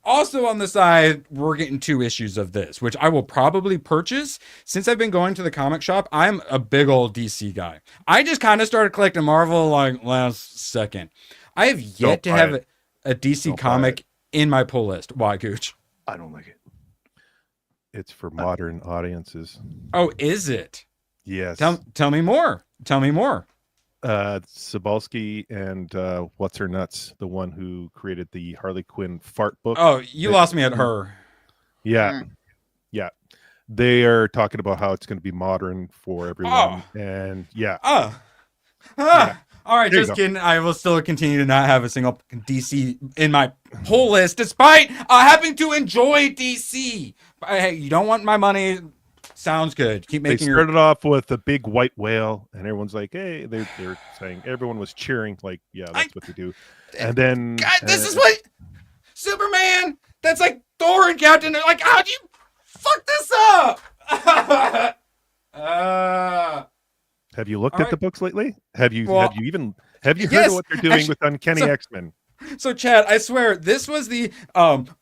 also on the side, we're getting 2 issues of this, which I will probably purchase. Since I've been going to the comic shop, I'm a big old DC guy. I just kind of started collecting Marvel like last second. I have yet to have a DC comic in my pull list. Why, Gooch?
I don't like it.
It's for modern audiences.
Oh, is it?
Yes.
Tell me more. Tell me more.
Sobalski and what's her nuts, the one who created the Harley Quinn fart book.
Oh, you lost me at her.
Yeah. Yeah. They are talking about how it's going to be modern for everyone. And yeah.
Yeah. All right, just kidding. I will still continue to not have a single DC in my pull list, despite having to enjoy DC. But, hey, you don't want my money? Sounds good. Keep making.
They started off with a big white whale, and everyone's like, "Hey!" They're saying everyone was cheering, like, "Yeah, that's what they do." And then,
God, this is what Superman. That's like Thor and Captain. They're like, how'd you fuck this up?
Have you looked at the books lately? Have you heard
yes,
of what they're doing with Uncanny X-Men?
So, Chad, I swear this was the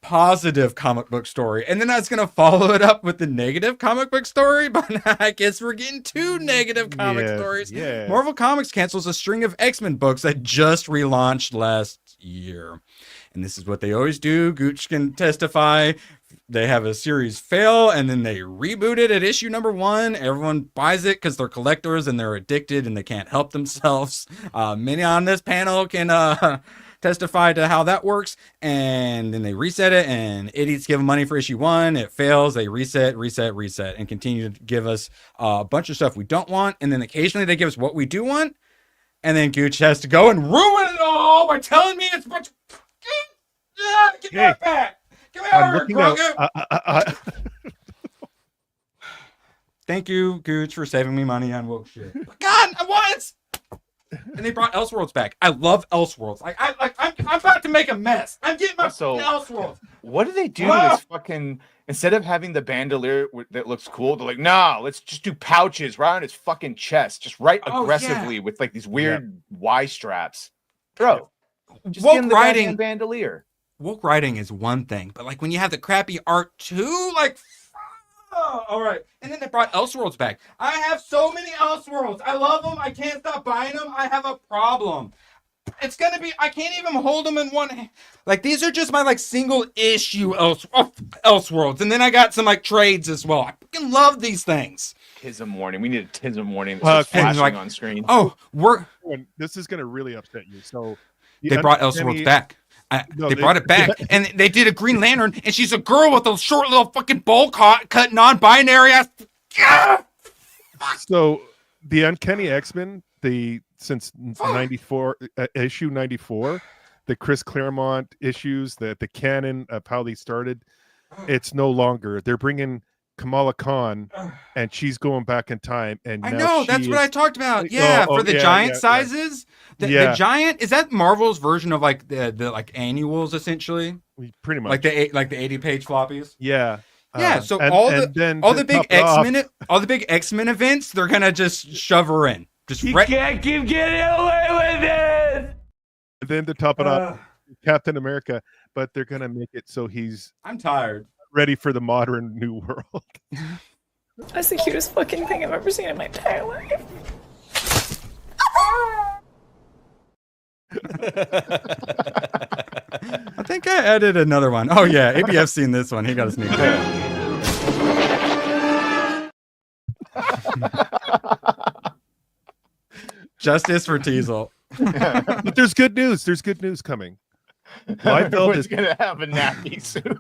positive comic book story, and then I was gonna follow it up with the negative comic book story, but I guess we're getting 2 negative comic stories.
Yeah.
Marvel Comics cancels a string of X-Men books that just relaunched last year, and this is what they always do. Gooch can testify. They have a series fail, and then they reboot it at issue number 1. Everyone buys it because they're collectors and they're addicted and they can't help themselves. Many on this panel can testify to how that works. And then they reset it, and idiots give them money for issue 1. It fails. They reset, and continue to give us a bunch of stuff we don't want. And then occasionally they give us what we do want. And then Gooch has to go and ruin it all by telling me it's a bunch of... Get that back! Give me over, Grogu! Thank you, Gooch, for saving me money on woke shit. But God, what? And they brought Elseworlds back. I love Elseworlds. I'm about to make a mess. I'm getting my Elseworlds.
What do they do to this fucking... Instead of having the bandolier that looks cool, they're like, nah, let's just do pouches right on his fucking chest. Just right aggressively with like these weird Y straps. Bro, just give him the goddamn bandolier.
woke writing is one thing, but like when you have the crappy art too, like, all right. And then they brought Elseworlds back. I have so many Elseworlds. I love them. I can't stop buying them. I have a problem. It's gonna be, I can't even hold them in one hand. Like, these are just my like single issue Elseworlds, and then I got some like trades as well. I fucking love these things.
Tism warning. We need a Tism warning that's flashing
like,
on screen.
Oh,
this is gonna really upset you. So
they brought Elseworlds back. They brought it back, and they did a Green Lantern, and she's a girl with a short little fucking bowl cut, non-binary ass.
So the Uncanny X-Men, since 94 issue 94, the Chris Claremont issues, the canon of how they started, it's no longer. They're bringing Kamala Khan, and she's going back in time. And
I know that's what I talked about. Yeah, for the giant sizes. The giant, is that Marvel's version of like the like annuals essentially?
Pretty much
like the 80-page floppies.
Yeah.
Yeah, so all the big X-Men events, they're gonna just shove her in.
Can't keep getting away with it.
And then to top it up, Captain America, but they're gonna make it so
I'm tired.
Ready for the modern new world.
That's the cutest fucking thing I've ever seen in my entire life.
I think I added another one. Oh yeah, ABF's seen this one. He got a sneak peek. Justice for Teasel.
But there's good news. There's good news coming.
Liefeld is gonna have a nappy soon.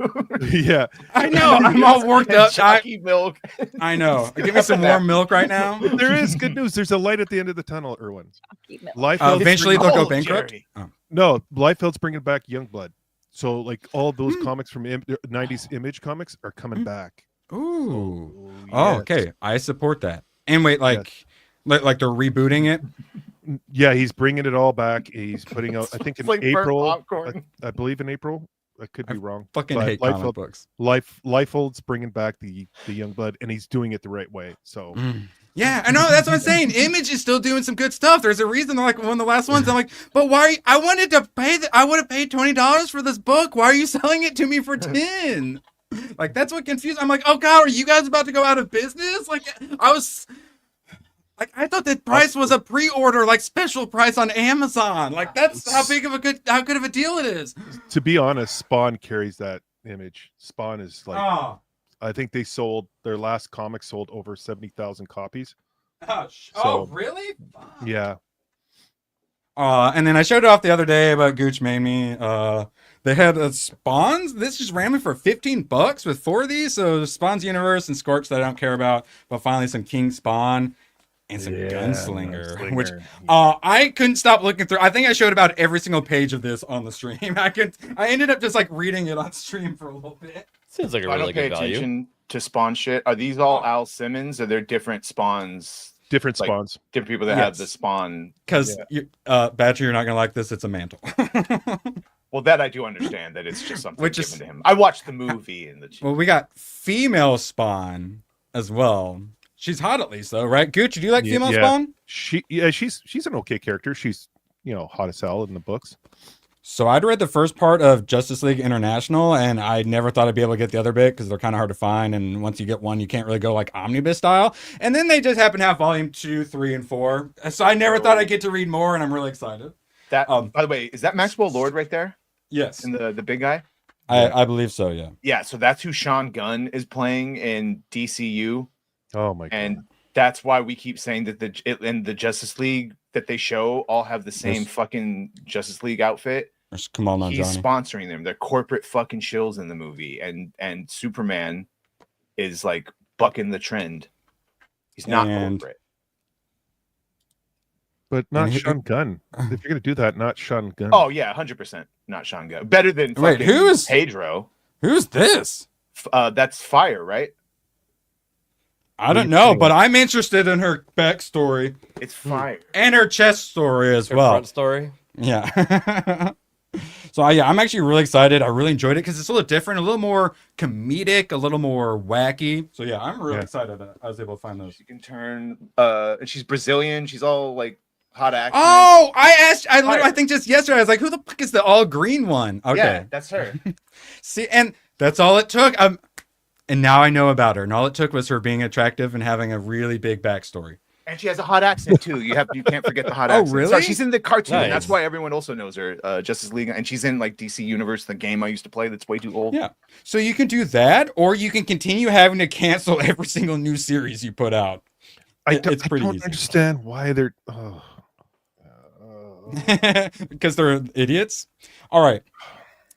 Yeah,
I know. I'm all worked up.
Chalky milk.
I know. Give me some warm milk right now.
There is good news. There's a light at the end of the tunnel, Erwin.
Eventually they'll go bankrupt.
Oh.
No, Liefeld's bringing back Youngblood. So like all those comics from 90s Image Comics are coming back.
Ooh.
So,
Oh, okay. I support that. And wait, like they're rebooting it.
Yeah, he's bringing it all back. He's putting out, I think in
like
April. I believe in April. I could be wrong.
Fucking hate comic books.
Liefeld's bringing back the Youngblood, and he's doing it the right way. So.
Yeah, I know. That's what I'm saying. Image is still doing some good stuff. There's a reason they're like one of the last ones. I'm like, but why? I wanted to pay. I would have paid $20 for this book. Why are you selling it to me for 10? Like, that's what confused. I'm like, oh god, are you guys about to go out of business? Like, I thought that price was a pre-order, like special price on Amazon. Like, that's how good of a deal it is.
To be honest, Spawn carries that image. Spawn is like, I think they sold their last comic sold over 70,000 copies.
Oh, really?
Yeah.
And then I showed it off the other day about Gooch Made Me. They had Spawns. This just ran me for $15 with 4 of these. So Spawn's Universe and Scorch that I don't care about, but finally some King Spawn. And some Gunslinger, which I couldn't stop looking through. I think I showed about every single page of this on the stream. I ended up just like reading it on stream for a little bit.
Seems like a really good value.
Attention to Spawn shit. Are these all Al Simmons? Or they're different Spawns?
Different
like,
Spawns.
Different people that have the Spawn.
Because Badger, you're not gonna like this. It's a mantle.
Well, that I do understand that it's just something
Which
given to him. I watched the movie and the.
Well, we got female Spawn as well. She's hot at least though, right? Gooch, do you like female Spawn?
She's an okay character. She's hot as hell in the books.
So I'd read the first part of Justice League International, and I never thought I'd be able to get the other bit because they're kind of hard to find. And once you get one, you can't really go like omnibus style. And then they just happen to have volume 2, 3, and 4. So I never thought I'd get to read more, and I'm really excited.
That by the way, is that Maxwell Lord right there?
Yes.
And the big guy?
I believe so, yeah.
Yeah, so that's who Sean Gunn is playing in DCU.
Oh my god!
And that's why we keep saying that the Justice League that they show all have the same fucking Justice League outfit.
He's
sponsoring them. They're corporate fucking shills in the movie, and Superman is like bucking the trend. He's not corporate,
but not Sean Gunn. If you're gonna do that, not Sean Gunn.
Oh yeah, 100% not Sean Gunn. Better than Pedro.
Who's this?
That's Fire, right?
I don't know, but I'm interested in her backstory.
It's Fire.
And her chest story as well.
Front story.
Yeah. So I'm actually really excited. I really enjoyed it because it's a little different, a little more comedic, a little more wacky. So yeah, I'm really excited that I was able to find those.
She can turn. And she's Brazilian. She's all like Hot Axe.
Oh, I
Fire.
think just yesterday, I was like, who the fuck is the all green one? Okay.
Yeah, that's her.
See, and that's all it took. And now I know about her. And all it took was her being attractive and having a really big backstory.
And she has a hot accent too. You can't forget the hot
Oh,
accent.
really?
So she's in the cartoon.
Nice.
That's why everyone also knows her. Justice League, and she's in like DC Universe, the game I used to play. That's way too old.
Yeah. So you can do that, or you can continue having to cancel every single new series you put out. It's pretty
don't
easy.
understand why they're.
Because they're idiots. All right.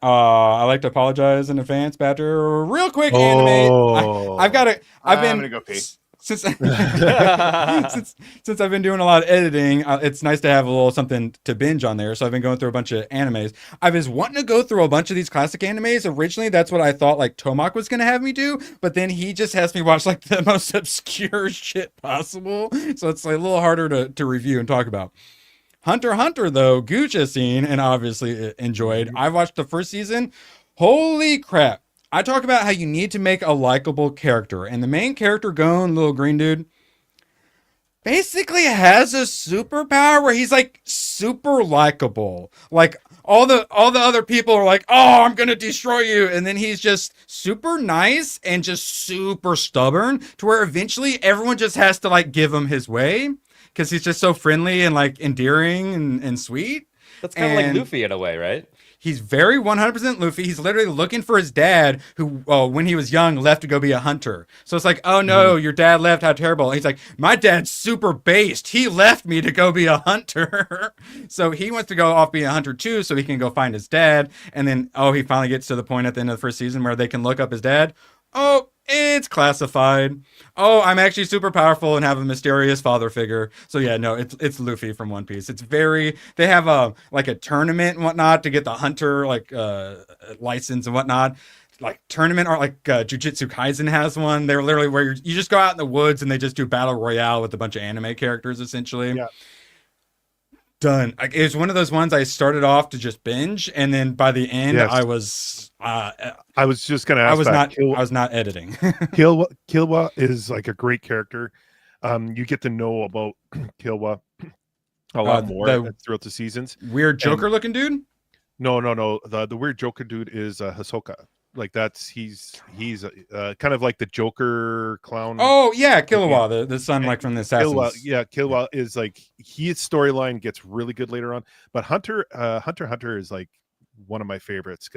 I like to apologize in advance, Badger. Real quick, anime. I've got to. I've been
I'm gonna go pee.
Since since I've been doing a lot of editing, it's nice to have a little something to binge on there. So I've been going through a bunch of animes. I was wanting to go through a bunch of these classic animes. Originally, that's what I thought like Tomak was going to have me do, but then he just has me watch like the most obscure shit possible. So it's like a little harder to review and talk about. Hunter x Hunter, though, Gooch has seen and obviously enjoyed. I watched the first season. Holy crap. I talk about how you need to make a likable character. And the main character, Gon, little green dude, basically has a superpower where he's like super likable. Like all the other people are like, oh, I'm going to destroy you. And then he's just super nice and just super stubborn to where eventually everyone just has to like give him his way. Because he's just so friendly and like endearing and sweet.
That's kind of like Luffy in a way, right?
He's very 100% Luffy. He's literally looking for his dad, who, when he was young, left to go be a hunter. So it's like, oh no, your dad left. How terrible. And he's like, my dad's super based. He left me to go be a hunter. So he wants to go off be a hunter too, so he can go find his dad. And then, he finally gets to the point at the end of the first season where they can look up his dad. Oh, it's classified. Oh, I'm actually super powerful and have a mysterious father figure. So yeah, no, it's Luffy from One Piece. It's very, they have a tournament and whatnot to get the hunter license and whatnot. Like tournament or like Jujutsu Kaisen has one. They're literally where you just go out in the woods and they just do battle royale with a bunch of anime characters essentially.
Yeah.
Done. It was one of those ones I started off to just binge, and then by the end,
Yes.
I was
just going to ask.
I was not editing.
Killua is like a great character. You get to know about Killua a lot more throughout the seasons.
Weird Joker looking dude?
No. The weird Joker dude is Hisoka. Like he's kind of like the Joker clown.
Oh yeah, Killua, the son like from the Assassins.
Killua is like his storyline gets really good later on. But Hunter is like one of my favorites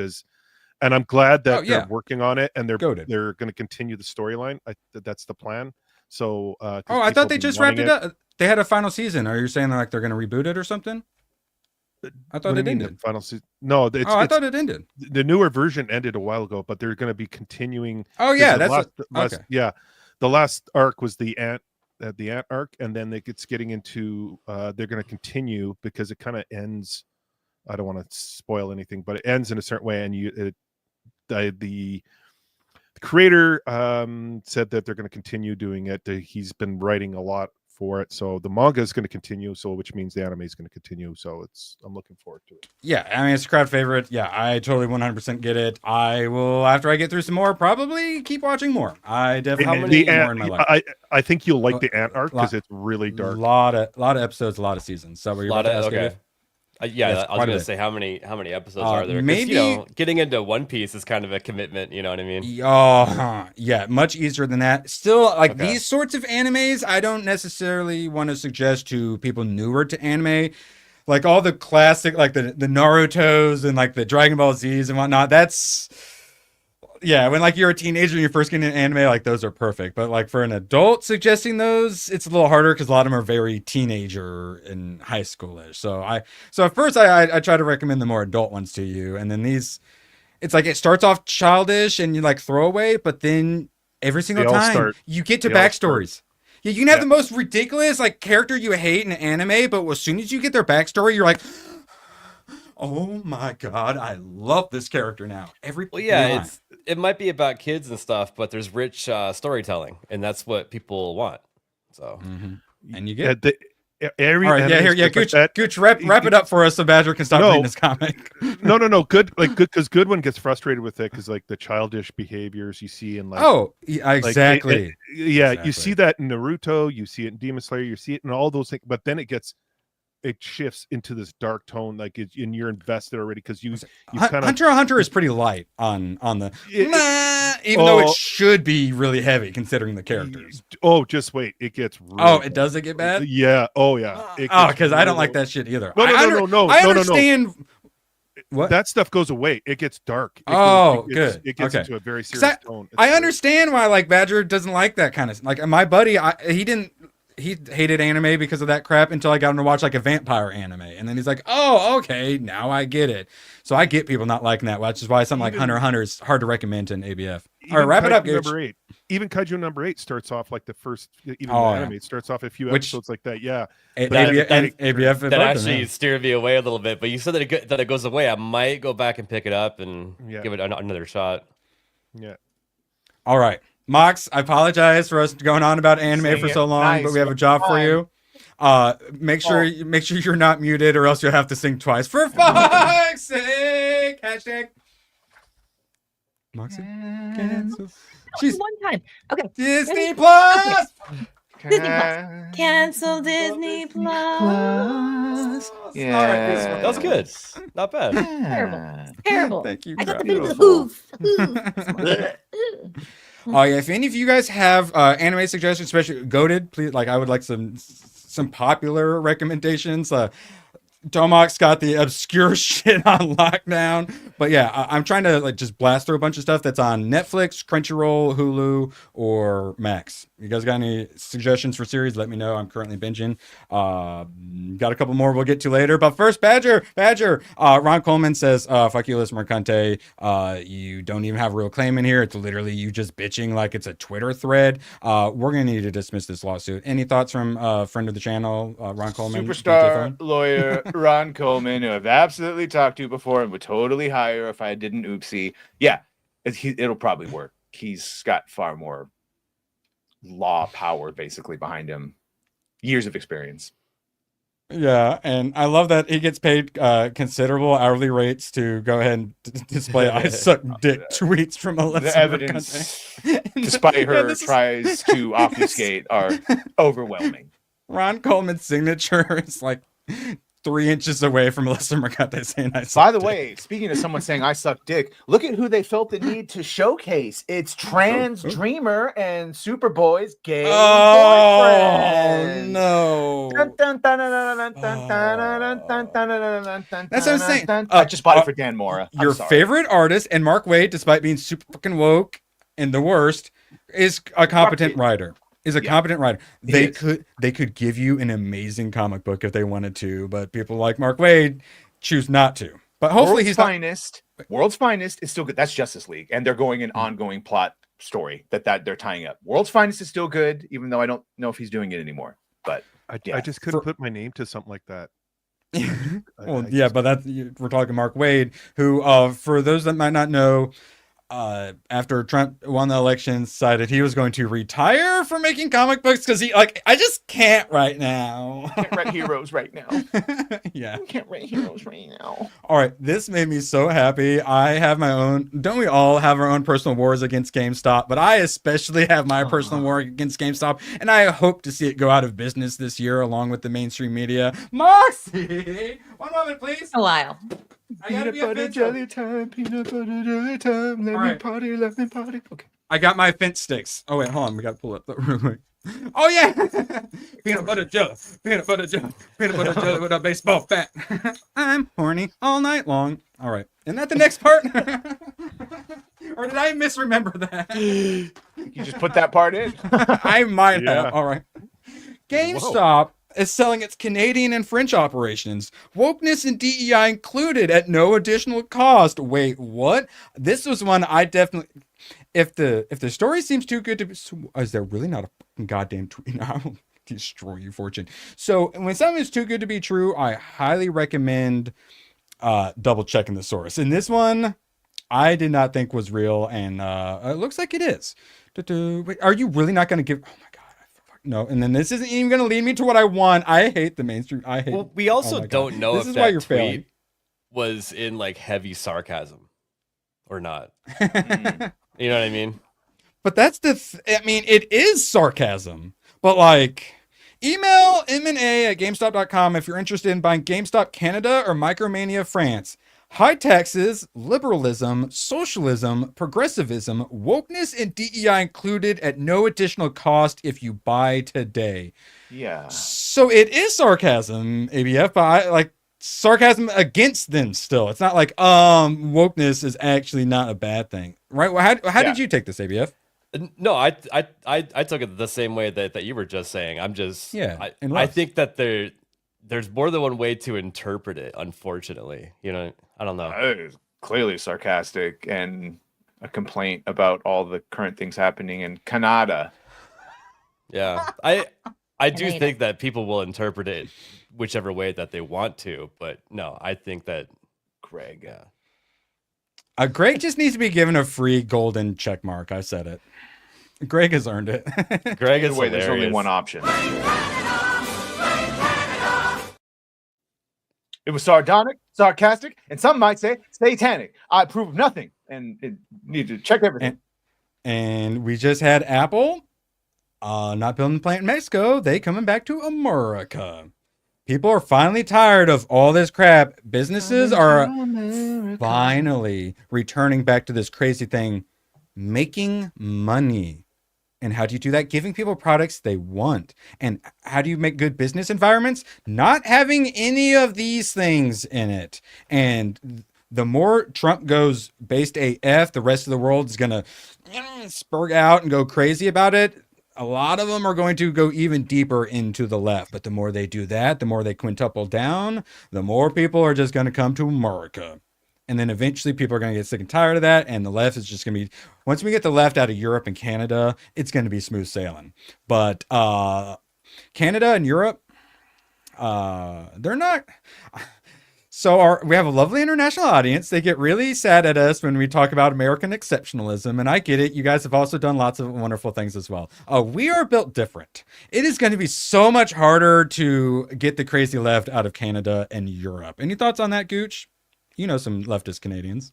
and I'm glad that they're working on it and they're going to continue the storyline. That's the plan. So
I thought they just wrapped it up. They had a final season. Are you saying like they're going to reboot it or something? I thought it ended.
Final season? No,
I thought it ended.
The newer version ended a while ago, but they're going to be continuing.
Oh yeah,
The last arc was the ant arc, and then it's getting into. They're going to continue because it kind of ends. I don't want to spoil anything, but it ends in a certain way, and the creator said that they're going to continue doing it. He's been writing a lot for it, so the manga is going to continue, which means the anime is going to continue, so I'm looking forward to it.
Yeah, I mean, it's a crowd favorite. Yeah, I totally 100% get it. I will, after I get through some more, probably keep watching more. I definitely need more in my life.
I think you'll like the ant arc because it's really dark.
A lot of episodes, a lot of seasons. So we're
okay. I was going to say how many episodes are there?
Maybe
getting into One Piece is kind of a commitment. You know what I mean?
Yeah, much easier than that. Still, these sorts of animes, I don't necessarily want to suggest to people newer to anime. Like all the classic, like the Naruto's and like the Dragon Ball Z's and whatnot. That's when like you're a teenager and you're first getting into anime, like those are perfect. But like for an adult suggesting those, it's a little harder because a lot of them are very teenager and high schoolish. So at first I try to recommend the more adult ones to you, and then these, it's like it starts off childish and you like throwaway, but then every single time you get to backstories. Yeah, you can have the most ridiculous like character you hate in anime, but as soon as you get their backstory, you're like, oh my god, I love this character now.
It might be about kids and stuff, but there's rich storytelling, and that's what people want. So,
and you get Gooch, wrap it up for us so Badger can stop reading this comic.
No, good because Goodwin gets frustrated with it because like the childish behaviors you see in like
exactly.
You see that in Naruto, you see it in Demon Slayer, you see it in all those things, but then it gets it shifts into this dark tone, like and you're invested already because you
Hunter x Hunter is pretty light on the even though it should be really heavy considering the characters.
Oh, just wait, it gets really
it does it get bad?
Yeah. Oh yeah.
Because I don't like that shit either.
No.
I understand. What?
That stuff goes away. It gets dark.
Good.
It gets into a very serious tone.
I understand why like Badger doesn't like that kind of like my buddy. He hated anime because of that crap until I got him to watch like a vampire anime, and then he's like, "Oh, okay, now I get it." So I get people not liking that, which is why something like Hunter x Hunter is hard to recommend in ABF. All right, wrap it up, Gage.
Number 8. Even Kaiju number 8 starts off like the first. Even the anime it starts off a few episodes like that. Yeah,
ABF
that actually steered me away a little bit. But you said that it goes away. I might go back and pick it up and give it another shot.
Yeah.
All right. Mox, I apologize for us going on about anime for so long, but we have a job for you. Make sure you're not muted, or else you'll have to sing twice. For fuck's sake! Hashtag. Moxie, cancel.
One time. Okay.
Disney Plus.
Disney Plus. Cancel Disney Plus.
Yeah.
All right, that was good. Not bad.
Terrible.
Thank you.
I got the baby with the hoof.
Oh yeah, if any of you guys have anime suggestions, especially goated, please, like I would like some popular recommendations. Tomok's got the obscure shit on lockdown, but yeah, I'm trying to like just blast through a bunch of stuff that's on Netflix, Crunchyroll, Hulu, or Max. You guys got any suggestions for series? Let me know. I'm currently binging. Got a couple more we'll get to later, but first, Badger. Ron Coleman says, "Fuck you, Liz Mercante. You don't even have a real claim in here. It's literally you just bitching like it's a Twitter thread. We're gonna need to dismiss this lawsuit." Any thoughts from friend of the channel, Ron Coleman?
Superstar lawyer Ron Coleman, who I've absolutely talked to before and would totally hire if I didn't oopsie. Yeah, it'll probably work. He's got far more law power basically behind him, years of experience.
Yeah, and I love that he gets paid considerable hourly rates to go ahead and display I suck dick tweets from Alyssa.
The evidence, despite her tries to obfuscate, are overwhelming.
Ron Coleman's signature is like 3 inches away from Melissa Mercante saying I suck
By the
dick.
way, speaking of someone saying I suck dick, look at who they felt the need to showcase. It's Trans Dreamer and Superboy's gay boyfriend.
No. That's what I'm saying.
I just bought it for Dan Mora.
Your favorite artist and Mark Waid, despite being super fucking woke and the worst, is a competent writer. Competent writer. They could give you an amazing comic book if they wanted to, but people like Mark Waid choose not to. But hopefully
World's Finest is still good. That's Justice League, and they're going an ongoing plot story that they're tying up. World's Finest is still good, even though I don't know if he's doing it anymore. But
I just couldn't put my name to something like that.
But we're talking Mark Waid, who for those that might not know, after Trump won the election, decided he was going to retire from making comic books because I just can't right now.
Can't write heroes right now.
Yeah.
Can't write heroes right now.
All right, this made me so happy. I have my own. Don't we all have our own personal wars against GameStop? But I especially have my personal war against GameStop, and I hope to see it go out of business this year, along with the mainstream media. Moxie, one moment, please.
A while.
Peanut butter jelly time, peanut butter jelly time. Let me party. Okay.
I got my fence sticks. Oh wait, hold on. We gotta pull it up real quick. Oh yeah, peanut butter jelly with a baseball bat. I'm horny all night long. All right, isn't that the next part? Or did I misremember that?
You just put that part in.
I might have. All right. GameStop is selling its Canadian and French operations. Wokeness and DEI included at no additional cost. Wait, what? This was one I definitely. If the story seems too good to be, is there really not a fucking goddamn tweet? I will destroy you, Fortune. So when something is too good to be true, I highly recommend double checking the source. And this one, I did not think was real, and it looks like it is. Wait, are you really not going to give? Oh my god. No, and then this isn't even going to lead me to what I want. I hate the mainstream.
Well, we also don't know
this
if
is
that
why you're
tweet
failing.
was in like heavy sarcasm or not. You know what I mean?
But that's I mean, it is sarcasm, but like, Email mna@gamestop.com if you're interested in buying GameStop Canada or Micromania France. High taxes, liberalism, socialism, progressivism, wokeness, and DEI included at no additional cost if you buy today.
Yeah.
So it is sarcasm, ABF, but I like sarcasm against them still. It's not like wokeness is actually not a bad thing. Right? Well, how did you take this, ABF?
No, I took it the same way that you were just saying. I'm just I think that there's more than one way to interpret it, unfortunately. You know, I don't know.
It is clearly sarcastic and a complaint about all the current things happening in Canada.
Yeah. I do think that people will interpret it whichever way that they want to, but no, I think that
Greg.
Greg just needs to be given a free golden check mark. I said it. Greg has earned it.
Greg is
Wait, there's only one option. It was sardonic, sarcastic, and some might say satanic. I approve of nothing, and it need to check everything.
And we just had Apple not building a plant in Mexico. They coming back to America. People are finally tired of all this crap. Businesses are finally returning back to this crazy thing, making money. And how do you do that? Giving people products they want. And how do you make good business environments? Not having any of these things in it. And the more Trump goes based AF, the rest of the world is going to spurg out and go crazy about it. A lot of them are going to go even deeper into the left. But the more they do that, the more they quintuple down, the more people are just going to come to America. And then eventually people are going to get sick and tired of that. And the left is just going to be, once we get the left out of Europe and Canada, it's going to be smooth sailing. But Canada and Europe, they're not. So we have a lovely international audience. They get really sad at us when we talk about American exceptionalism. And I get it. You guys have also done lots of wonderful things as well. We are built different. It is going to be so much harder to get the crazy left out of Canada and Europe. Any thoughts on that, Gooch? You know some leftist Canadians.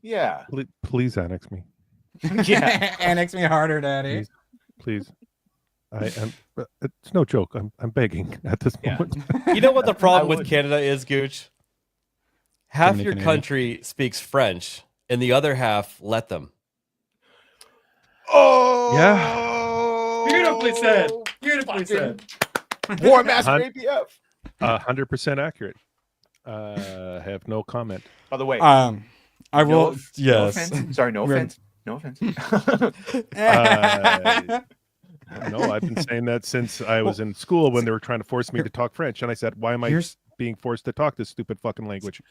Yeah.
Please annex me.
Yeah.
Annex me harder, Daddy.
Please. I am. It's no joke. I'm begging at this moment.
You know what the problem with Canada is, Gooch? Half your
Canadian.
country speaks French, and the other half let them.
Oh,
yeah.
Beautifully said. Beautifully said.
War Master APF.
100% accurate. Have no comment.
By the way,
I will.
No
Yes.
offense. Sorry, no offense. No offense.
No, I've been saying that since I was in school when they were trying to force me to talk French, and I said, "Why am I being forced to talk this stupid fucking language?"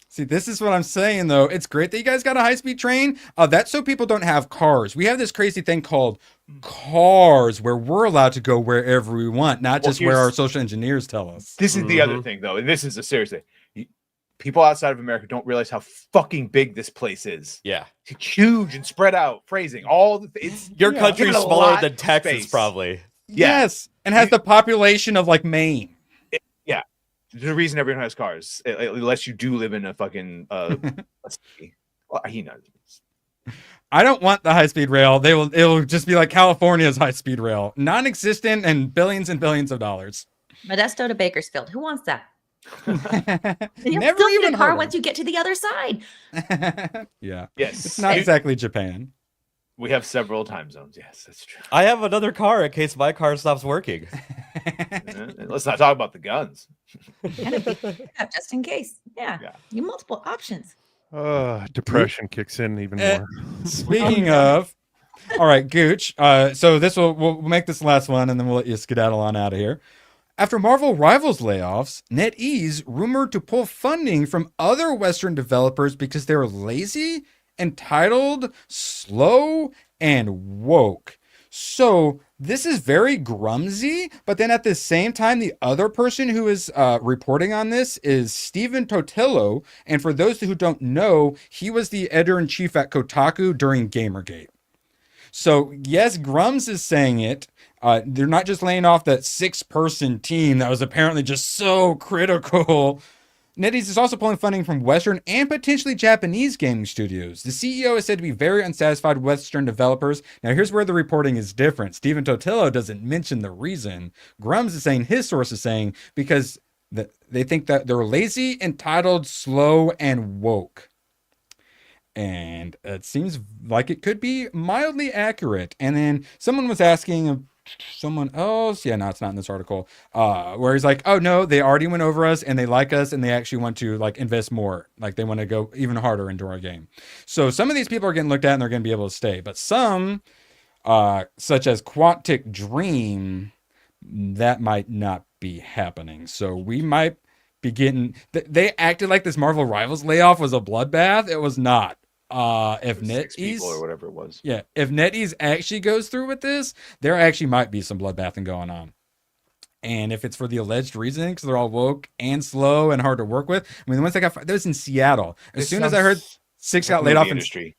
See, this is what I'm saying, though. It's great that you guys got a high-speed train. That's so people don't have cars. We have this crazy thing called cars where we're allowed to go wherever we want, not just where our social engineers tell us.
This is the other thing, though, and this is a serious thing. People outside of America don't realize how fucking big this place is.
Yeah.
It's huge and spread out, phrasing. It's
Your country's smaller than Texas, probably.
Yes, and has the population of like Maine.
Yeah. There's a reason everyone has cars, unless you do live in a fucking city. Well, he knows.
I don't want the high-speed rail. It'll just be like California's high-speed rail, non-existent and billions of dollars.
Modesto to Bakersfield. Who wants that? You'll
Never
still need
even
a car
heard of
once you get to the other side.
Yeah.
Yes.
It's not exactly Japan.
We have several time zones. Yes, that's true.
I have another car in case my car stops working.
Let's not talk about the guns.
Yeah, just in case. Yeah. You multiple options.
Depression kicks in even more.
Speaking of, all right, Gooch. So we'll make this last one, and then we'll let you skedaddle on out of here. After Marvel Rivals layoffs, NetEase rumored to pull funding from other Western developers because they were lazy, entitled, slow, and woke. So this is very grumsy, but then at the same time, the other person who is reporting on this is Stephen Totillo. And for those who don't know, he was the editor-in-chief at Kotaku during Gamergate. So yes, Grums is saying it. They're not just laying off that 6-person team that was apparently just so critical NetEase is also pulling funding from Western and potentially Japanese gaming studios. The CEO is said to be very unsatisfied with Western developers. Now, here's where the reporting is different. Stephen Totillo doesn't mention the reason. Grums is saying, his source is saying, because they think that they're lazy, entitled, slow, and woke. And it seems like it could be mildly accurate. And then someone was asking someone else, no, it's not in this article, where he's like, oh no, they already went over us and they like us and they actually want to like invest more, like they want to go even harder into our game. So some of these people are getting looked at and they're going to be able to stay, but some such as Quantic Dream, that might not be happening. So we might be getting, they acted like this Marvel Rivals layoff was a bloodbath. It was not. If NetEase
or whatever it was,
if NetEase actually goes through with this, there actually might be some bloodbathing going on. And if it's for the alleged reason, because they're all woke and slow and hard to work with. I mean, the ones that got those in Seattle. As soon as I heard 6 got laid off in
industry.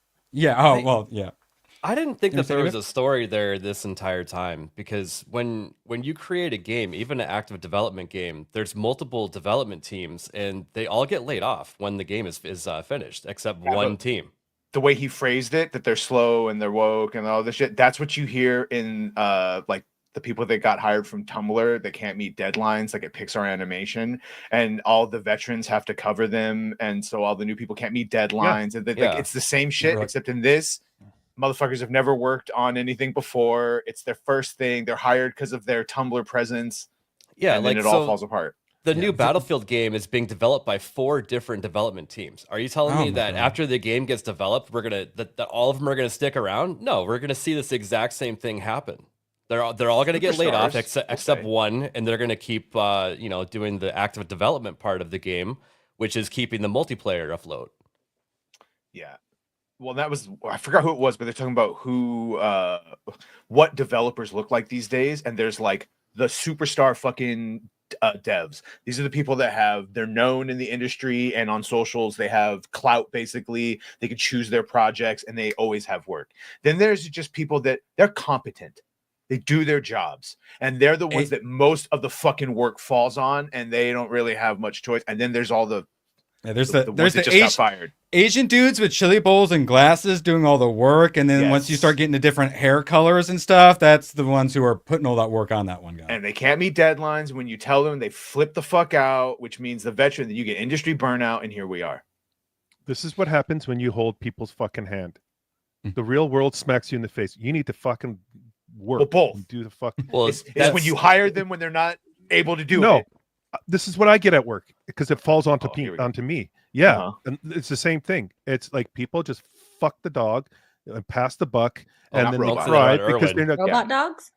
I didn't think that there was a story there this entire time, because when you create a game, even an active development game, there's multiple development teams and they all get laid off when the game is finished, except one team.
The way he phrased it, that they're slow and they're woke and all this shit, that's what you hear in like the people that got hired from Tumblr that can't meet deadlines, like at Pixar Animation, and all the veterans have to cover them, and so all the new people can't meet deadlines. And like, it's the same shit, except in this, motherfuckers have never worked on anything before. It's their first thing. They're hired because of their Tumblr presence.
Yeah,
and
like
then it all falls apart.
The new Battlefield game is being developed by 4 different development teams. Are you telling me that after the game gets developed, we're gonna that all of them are gonna stick around? No, we're gonna see this exact same thing happen. They're all gonna get laid off except one, and they're gonna keep doing the active development part of the game, which is keeping the multiplayer afloat.
Yeah. Well, I forgot who it was, but they're talking about what developers look like these days, and there's like the superstar fucking devs. These are the people that they're known in the industry and on socials. They have clout, basically. They can choose their projects and they always have work. Then there's just people that they're competent. They do their jobs, and they're the ones that most of the fucking work falls on, and they don't really have much choice. And then there's all there's the
Asian dudes with chili bowls and glasses doing all the work, and then once you start getting to different hair colors and stuff, that's the ones who are putting all that work on that one guy.
And they can't meet deadlines. When you tell them, they flip the fuck out, which means the veteran that you get industry burnout, and here we are.
This is what happens when you hold people's fucking hand. The real world smacks you in the face. You need to fucking work.
Well, both.
Do the fucking.
Well, it's when you hire them when they're not able to do it.
No, this is what I get at work because it falls onto me. Yeah, and it's the same thing. It's like people just fuck the dog and pass the buck, and then they cry because they're not
robot dogs.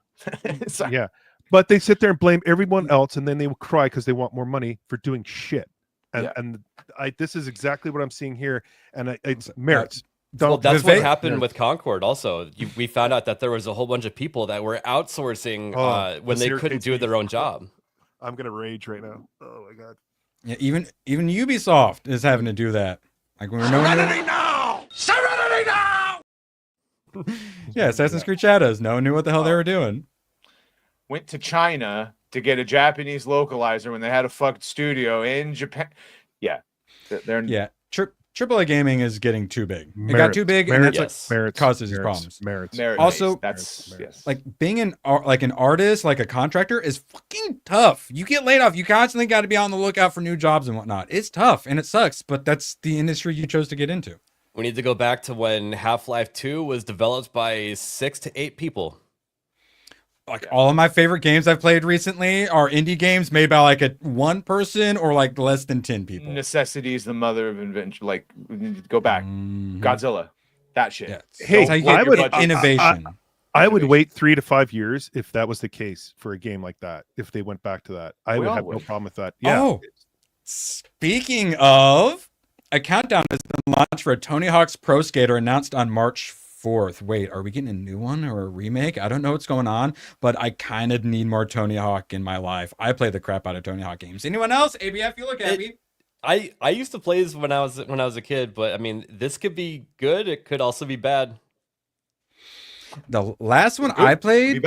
Yeah, but they sit there and blame everyone else, and then they will cry because they want more money for doing shit. And this is exactly what I'm seeing here, and it's merits.
Well, that's what happened with Concord. Also, we found out that there was a whole bunch of people that were outsourcing when they couldn't do their own job.
I'm gonna rage right now. Oh my god.
Yeah, even Ubisoft is having to do that. Like when we're
Serenity now! Serenity now!
Yeah, Assassin's Creed Shadows. No one knew what the hell they were doing.
Went to China to get a Japanese localizer when they had a fucked studio in Japan. Yeah,
AAA gaming is getting too big. It got too big, and that's what causes these problems. Also, like being an artist, like a contractor, is fucking tough. You get laid off. You constantly got to be on the lookout for new jobs and whatnot. It's tough and it sucks, but that's the industry you chose to get into.
We need to go back to when Half-Life 2 was developed by 6 to 8 people.
Like all of my favorite games I've played recently are indie games made by like one person or like less than 10 people.
Necessity is the mother of invention. Like, go back, Godzilla, that shit.
Yeah. Hey, I would innovation.
I would wait 3 to 5 years if that was the case for a game like that. If they went back to that, I would have no problem with that. Yeah.
Oh, speaking of, a countdown has been launched for a Tony Hawk's Pro Skater announced on March 4th. Wait, are we getting a new one or a remake? I don't know what's going on, but I kind of need more Tony Hawk in my life. I play the crap out of Tony Hawk games. Anyone else? ABF, you look happy.
I used to play this when I was a kid, but I mean, this could be good. It could also be bad.
The last one I played,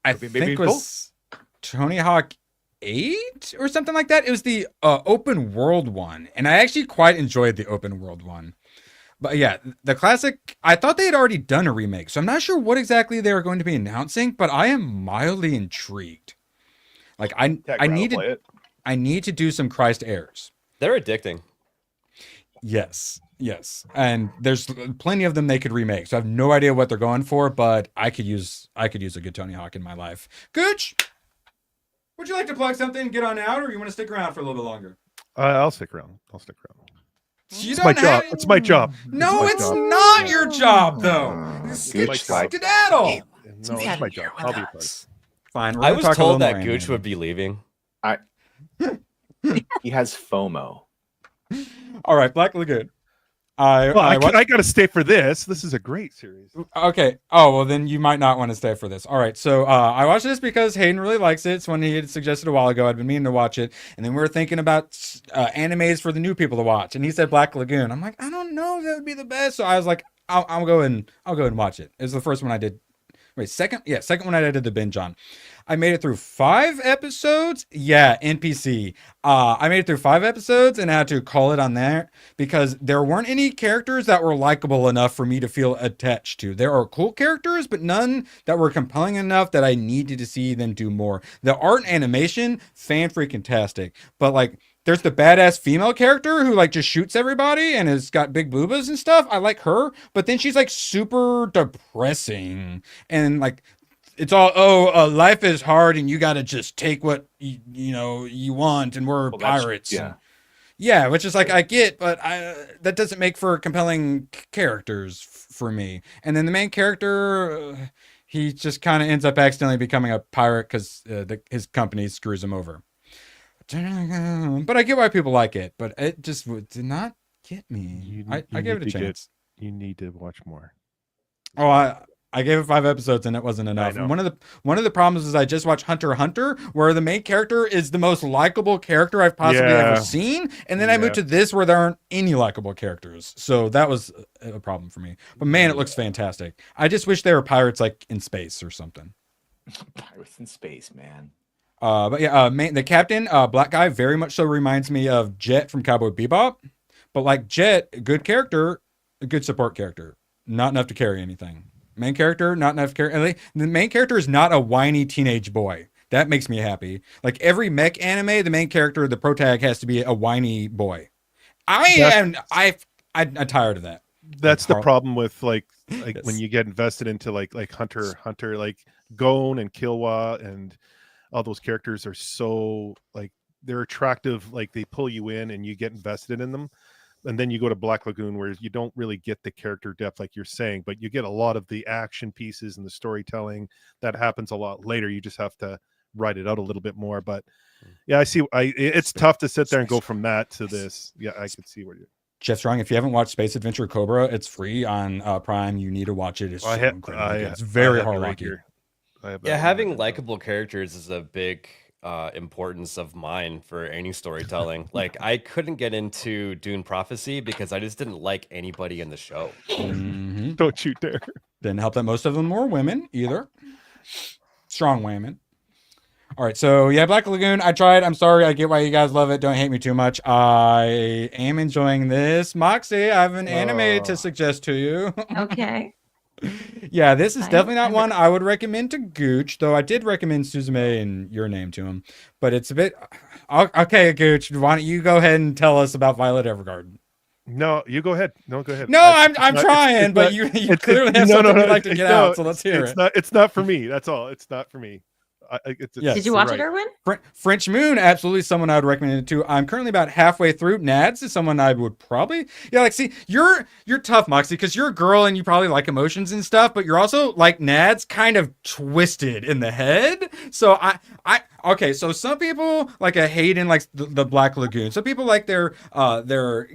I think was Tony Hawk 8 or something like that. It was the open world one, and I actually quite enjoyed the open world one. But yeah, the classic, I thought they had already done a remake, so I'm not sure what exactly they were going to be announcing, but I am mildly intrigued. Like I need to do some Christ Airs.
They're addicting.
Yes. And there's plenty of them they could remake. So I have no idea what they're going for, but I could use a good Tony Hawk in my life. Gooch, would you like to plug something and get on out, or you want to stick around for a little bit longer?
I'll stick around.
It's
my job. It's my job.
No, it's not your job, though. Skedaddle.
No, it's my job. I'll be a part.
Fine.
I was told that Gooch would be leaving.
He has FOMO.
All right, Black Lagoon.
I got to stay for this. This is a great series.
Okay. Oh, well, then you might not want to stay for this. All right. So I watched this because Hayden really likes it. It's one he had suggested a while ago. I'd been meaning to watch it. And then we were thinking about animes for the new people to watch. And he said Black Lagoon. I'm like, I don't know if that would be the best. So I was like, I'll go and watch it. It was the first one I did. Wait, second one I did the binge on. I made it through 5 episodes. Yeah, NPC. I made it through 5 episodes and I had to call it on there because there weren't any characters that were likable enough for me to feel attached to. There are cool characters, but none that were compelling enough that I needed to see them do more. The art and animation, fan-freaking-tastic. But like, there's the badass female character who like just shoots everybody and has got big boobas and stuff. I like her, but then she's like super depressing and like it's all life is hard and you got to just take what you want and we're pirates. Yeah, which is like I get, but that doesn't make for compelling characters for me. And then the main character, he just kind of ends up accidentally becoming a pirate because his company screws him over. But I get why people like it, but it just did not get me. I gave it a chance.
You need to watch more.
Oh, I gave it 5 episodes and it wasn't enough. And one of the problems is I just watched Hunter x Hunter, where the main character is the most likable character I've possibly ever seen, and then I moved to this where there aren't any likable characters. So that was a problem for me. But man, it looks fantastic. I just wish they were pirates like in space or something.
Pirates in space, man.
But yeah, the captain, black guy, very much so reminds me of Jet from Cowboy Bebop. But like Jet, good character, a good support character, not enough to carry anything. Main character, not enough to carry. The main character is not a whiny teenage boy. That makes me happy. Like every mech anime, the main character, the protag, has to be a whiny boy. I'm tired of that.
That's the problem with like when you get invested into like Hunter, like Gon and Killua and all those characters are so like they're attractive, like they pull you in and you get invested in them. And then you go to Black Lagoon where you don't really get the character depth like you're saying, but you get a lot of the action pieces and the storytelling that happens a lot later. You just have to write it out a little bit more. But yeah, I see. It's tough to sit there and go from that to this. Yeah, I could see where you're.
Jeff Strong, if you haven't watched Space Adventure Cobra, it's free on Prime. You need to watch it. It's so incredible. It's very hard to hear.
Yeah, having likable characters is a big importance of mine for any storytelling. Like I couldn't get into Dune Prophecy because I just didn't like anybody in the show.
Mm-hmm.
Don't you dare.
Didn't help that most of them were women either. Strong women. All right, so yeah, Black Lagoon, I tried. I'm sorry. I get why you guys love it. Don't hate me too much. I am enjoying this. Moxie, I have an anime to suggest to you.
Okay.
Yeah, this is definitely not one I would recommend to Gooch, though I did recommend Suzume and Your Name to him. But it's a bit... Okay, Gooch, why don't you go ahead and tell us about Violet Evergarden?
No, you go ahead. No, go ahead.
No, I'm trying, but you clearly have something you'd like to get out, so let's hear it.
It's not for me. That's all. It's not for me.
Did you watch it, Erwin?
French Moon, absolutely someone I would recommend it to. I'm currently about halfway through. Nads is someone I would probably see. You're tough, Moxie, because you're a girl and you probably like emotions and stuff, but you're also like Nads, kind of twisted in the head. So okay, so some people like a Hayden likes the Black Lagoon. Some people like their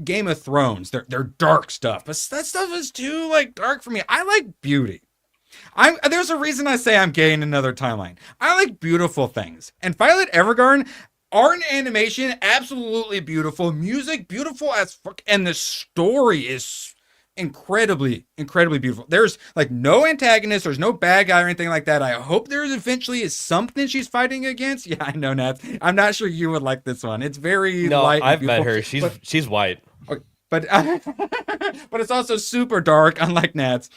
Game of Thrones, their dark stuff, but that stuff is too like dark for me. I like beauty. There's a reason I say I'm gay in another timeline. I like beautiful things. And Violet Evergarden, art and animation, absolutely beautiful. Music, beautiful as fuck. And the story is incredibly beautiful. There's like no antagonist, there's no bad guy or anything like that. I hope there eventually is something she's fighting against. Yeah, I know, Nat. I'm not sure you would like this one. It's very light.
I've met her. She's white.
But but it's also super dark, unlike Nat's.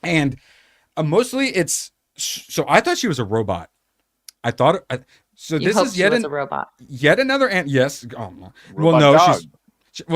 And mostly it's so I thought she was a robot. I thought so.
You
this
hope
is
she was a robot.
Yet another yes. Oh, well,
Robot
no,
dog.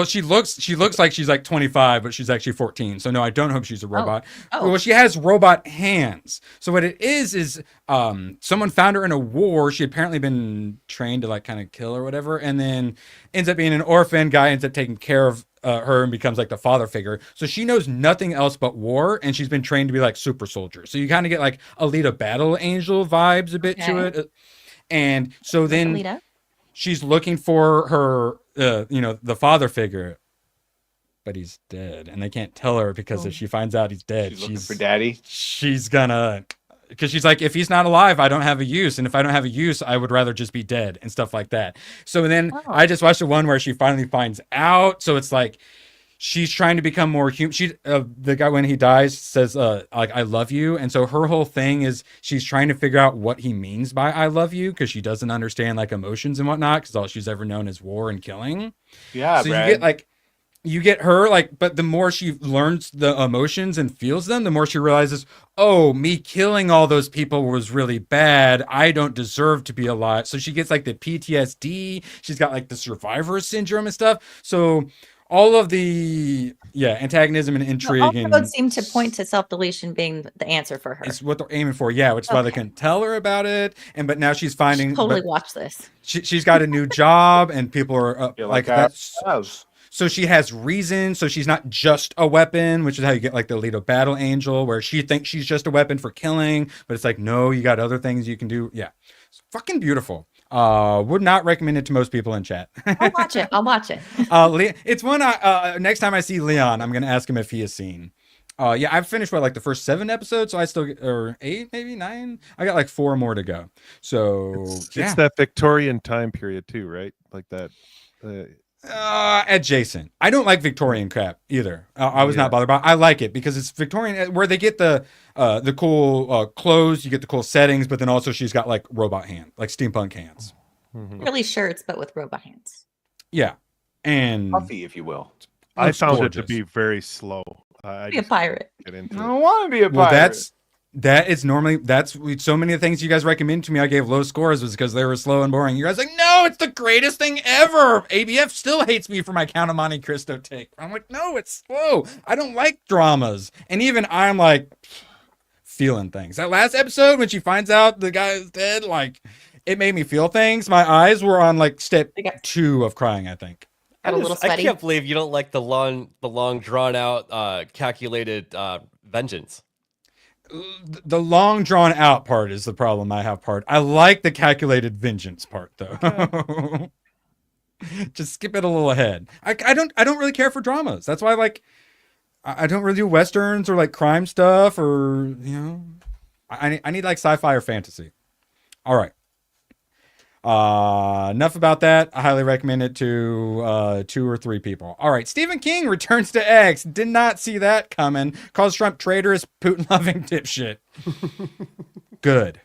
she looks like she's like 25, but she's actually 14. So no, I don't hope she's a robot.
Oh.
Well, she has robot hands. So what it is someone found her in a war. She had apparently been trained to like kind of kill or whatever, and then ends up being an orphan. Guy ends up taking care of her and becomes like the father figure. So she knows nothing else but war, and she's been trained to be like super soldier. So you kind of get like Alita Battle Angel vibes a bit to it. And so then
Alita?
She's looking for her, the father figure, but he's dead, and they can't tell her because if she finds out he's dead,
She's looking for daddy.
She's gonna, because she's like, if he's not alive, I don't have a use, and if I don't have a use, I would rather just be dead and stuff like that. So then I just watched the one where she finally finds out. So it's like she's trying to become more human. The guy when he dies says like I love you, and so her whole thing is she's trying to figure out what he means by I love you because she doesn't understand like emotions and whatnot because all she's ever known is war and killing.
Yeah,
so
Brad.
you get her like, but the more she learns the emotions and feels them, the more she realizes, oh, me killing all those people was really bad. I don't deserve to be alive. So she gets like the PTSD. She's got like the survivor syndrome and stuff. So all of the antagonism and intrigue
All roads seem to point to self-deletion being the answer for her.
It's what they're aiming for, which is why they couldn't tell her about it. But now she's finding
totally watch this.
She's got a new job, and people are like that.
House.
So she has reason. So she's not just a weapon, which is how you get like the Alita Battle Angel, where she thinks she's just a weapon for killing, but it's like, no, you got other things you can do. Yeah, it's fucking beautiful. Would not recommend it to most people in chat.
I'll watch it.
It's one next time I see Leon, I'm gonna ask him if he has seen. I've finished like the first 7 episodes, so I still or 8, maybe 9. I got like 4 more to go. So
it's that Victorian time period too, right? Like that.
Adjacent. I don't like Victorian crap either. I was not bothered by it. I like it because it's Victorian, where they get the cool clothes, you get the cool settings, but then also she's got like robot hands, like steampunk hands.
Really shirts, but with robot hands.
Yeah, and
puffy, if you will.
I found
gorgeous.
it to be very slow.
Be a pirate.
Get into
I don't want to be a pirate.
Well, that's so many of the things you guys recommend to me I gave low scores was because they were slow and boring. You guys like, no, it's the greatest thing ever. ABF still hates me for my Count of Monte Cristo take. I'm like, no, it's slow. I don't like dramas. And even I'm like feeling things. That last episode when she finds out the guy is dead, like it made me feel things. My eyes were on like step 2 of crying, I think.
Got a little sweaty.
I can't believe you don't like the long drawn out calculated vengeance.
The long drawn out part is the problem I have. I like the calculated vengeance part though. Okay. Just skip it a little ahead. I don't really care for dramas. That's why I don't really do westerns or like crime stuff or I need like sci-fi or fantasy. All right. Enough about that. I highly recommend it to 2 or 3 people. All right, Stephen King returns to X. Did not see that coming. Calls Trump traitorous, Putin-loving dipshit. Good.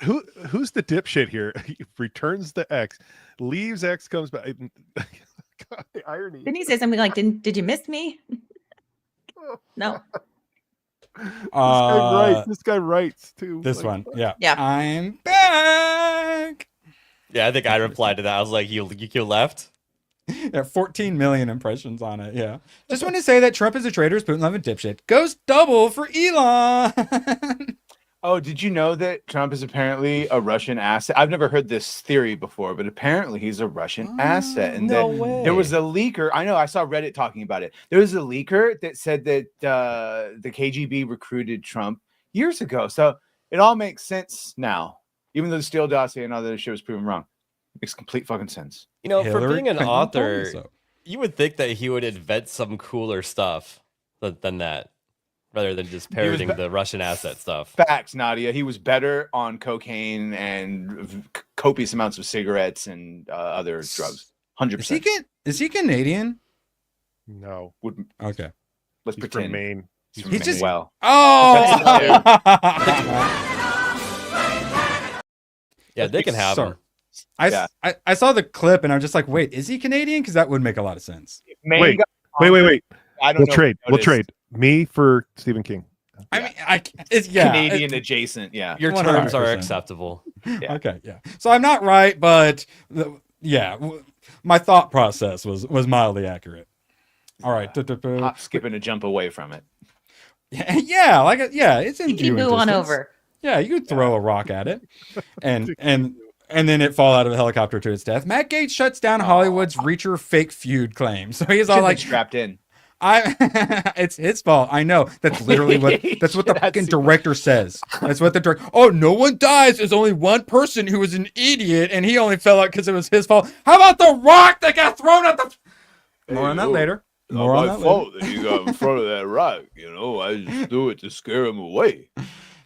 Who's the dipshit here? He returns to X, leaves X, comes back. God, the irony.
Didn't he say something like, "Did you miss me?" No.
This guy writes too.
This
like,
one, yeah.
I'm
back.
Yeah, I think I replied to that. I was like, you left?
There are 14 million impressions on it. Yeah. Just want to say that Trump is a traitorous, Putin-loving dipshit. Goes double for Elon.
Oh, did you know that Trump is apparently a Russian asset? I've never heard this theory before, but apparently he's a Russian asset. And
no way.
There was a leaker. I know, I saw Reddit talking about it. There was a leaker that said that the KGB recruited Trump years ago. So it all makes sense now. Even though the Steele dossier and all that shit was proven wrong. It makes complete fucking sense.
For
Hillary
being an
Clinton
author,
told so.
You would think that he would invent some cooler stuff than that, rather than just parroting the Russian asset stuff.
Facts, Nadia. He was better on cocaine and copious amounts of cigarettes and other drugs. 100%.
Is he Canadian?
No.
Okay.
Let's
He's
pretend.
from Maine.
He's just
well.
Oh.
Yeah, they can have
Sorry.
him.
I saw the clip and I'm just like, wait, is he Canadian? Because that would make a lot of sense.
Wait.
I don't
We'll
know.
trade. We'll trade. Me for Stephen King.
I mean, it's
Canadian adjacent. Yeah.
Your terms are
100%.
acceptable.
Yeah.
Okay, yeah. So I'm not right, but my thought process was mildly accurate. All right.
Hop, skip, and a jump away from it.
Yeah, it's in
You can
viewing
move on
distance.
over.
Yeah, you could throw a rock at it, and then it fall out of a helicopter to its death. Matt Gaetz shuts down Hollywood's Reacher fake feud claim. So he's all like
strapped in.
It's his fault. I know. That's literally what the fucking director says. That's what the director. Oh, no one dies. There's only one person who was an idiot, and he only fell out because it was his fault. How about the rock that got thrown at the? More on that later. More on that
fault that you got in front of that rock. I just do it to scare him away.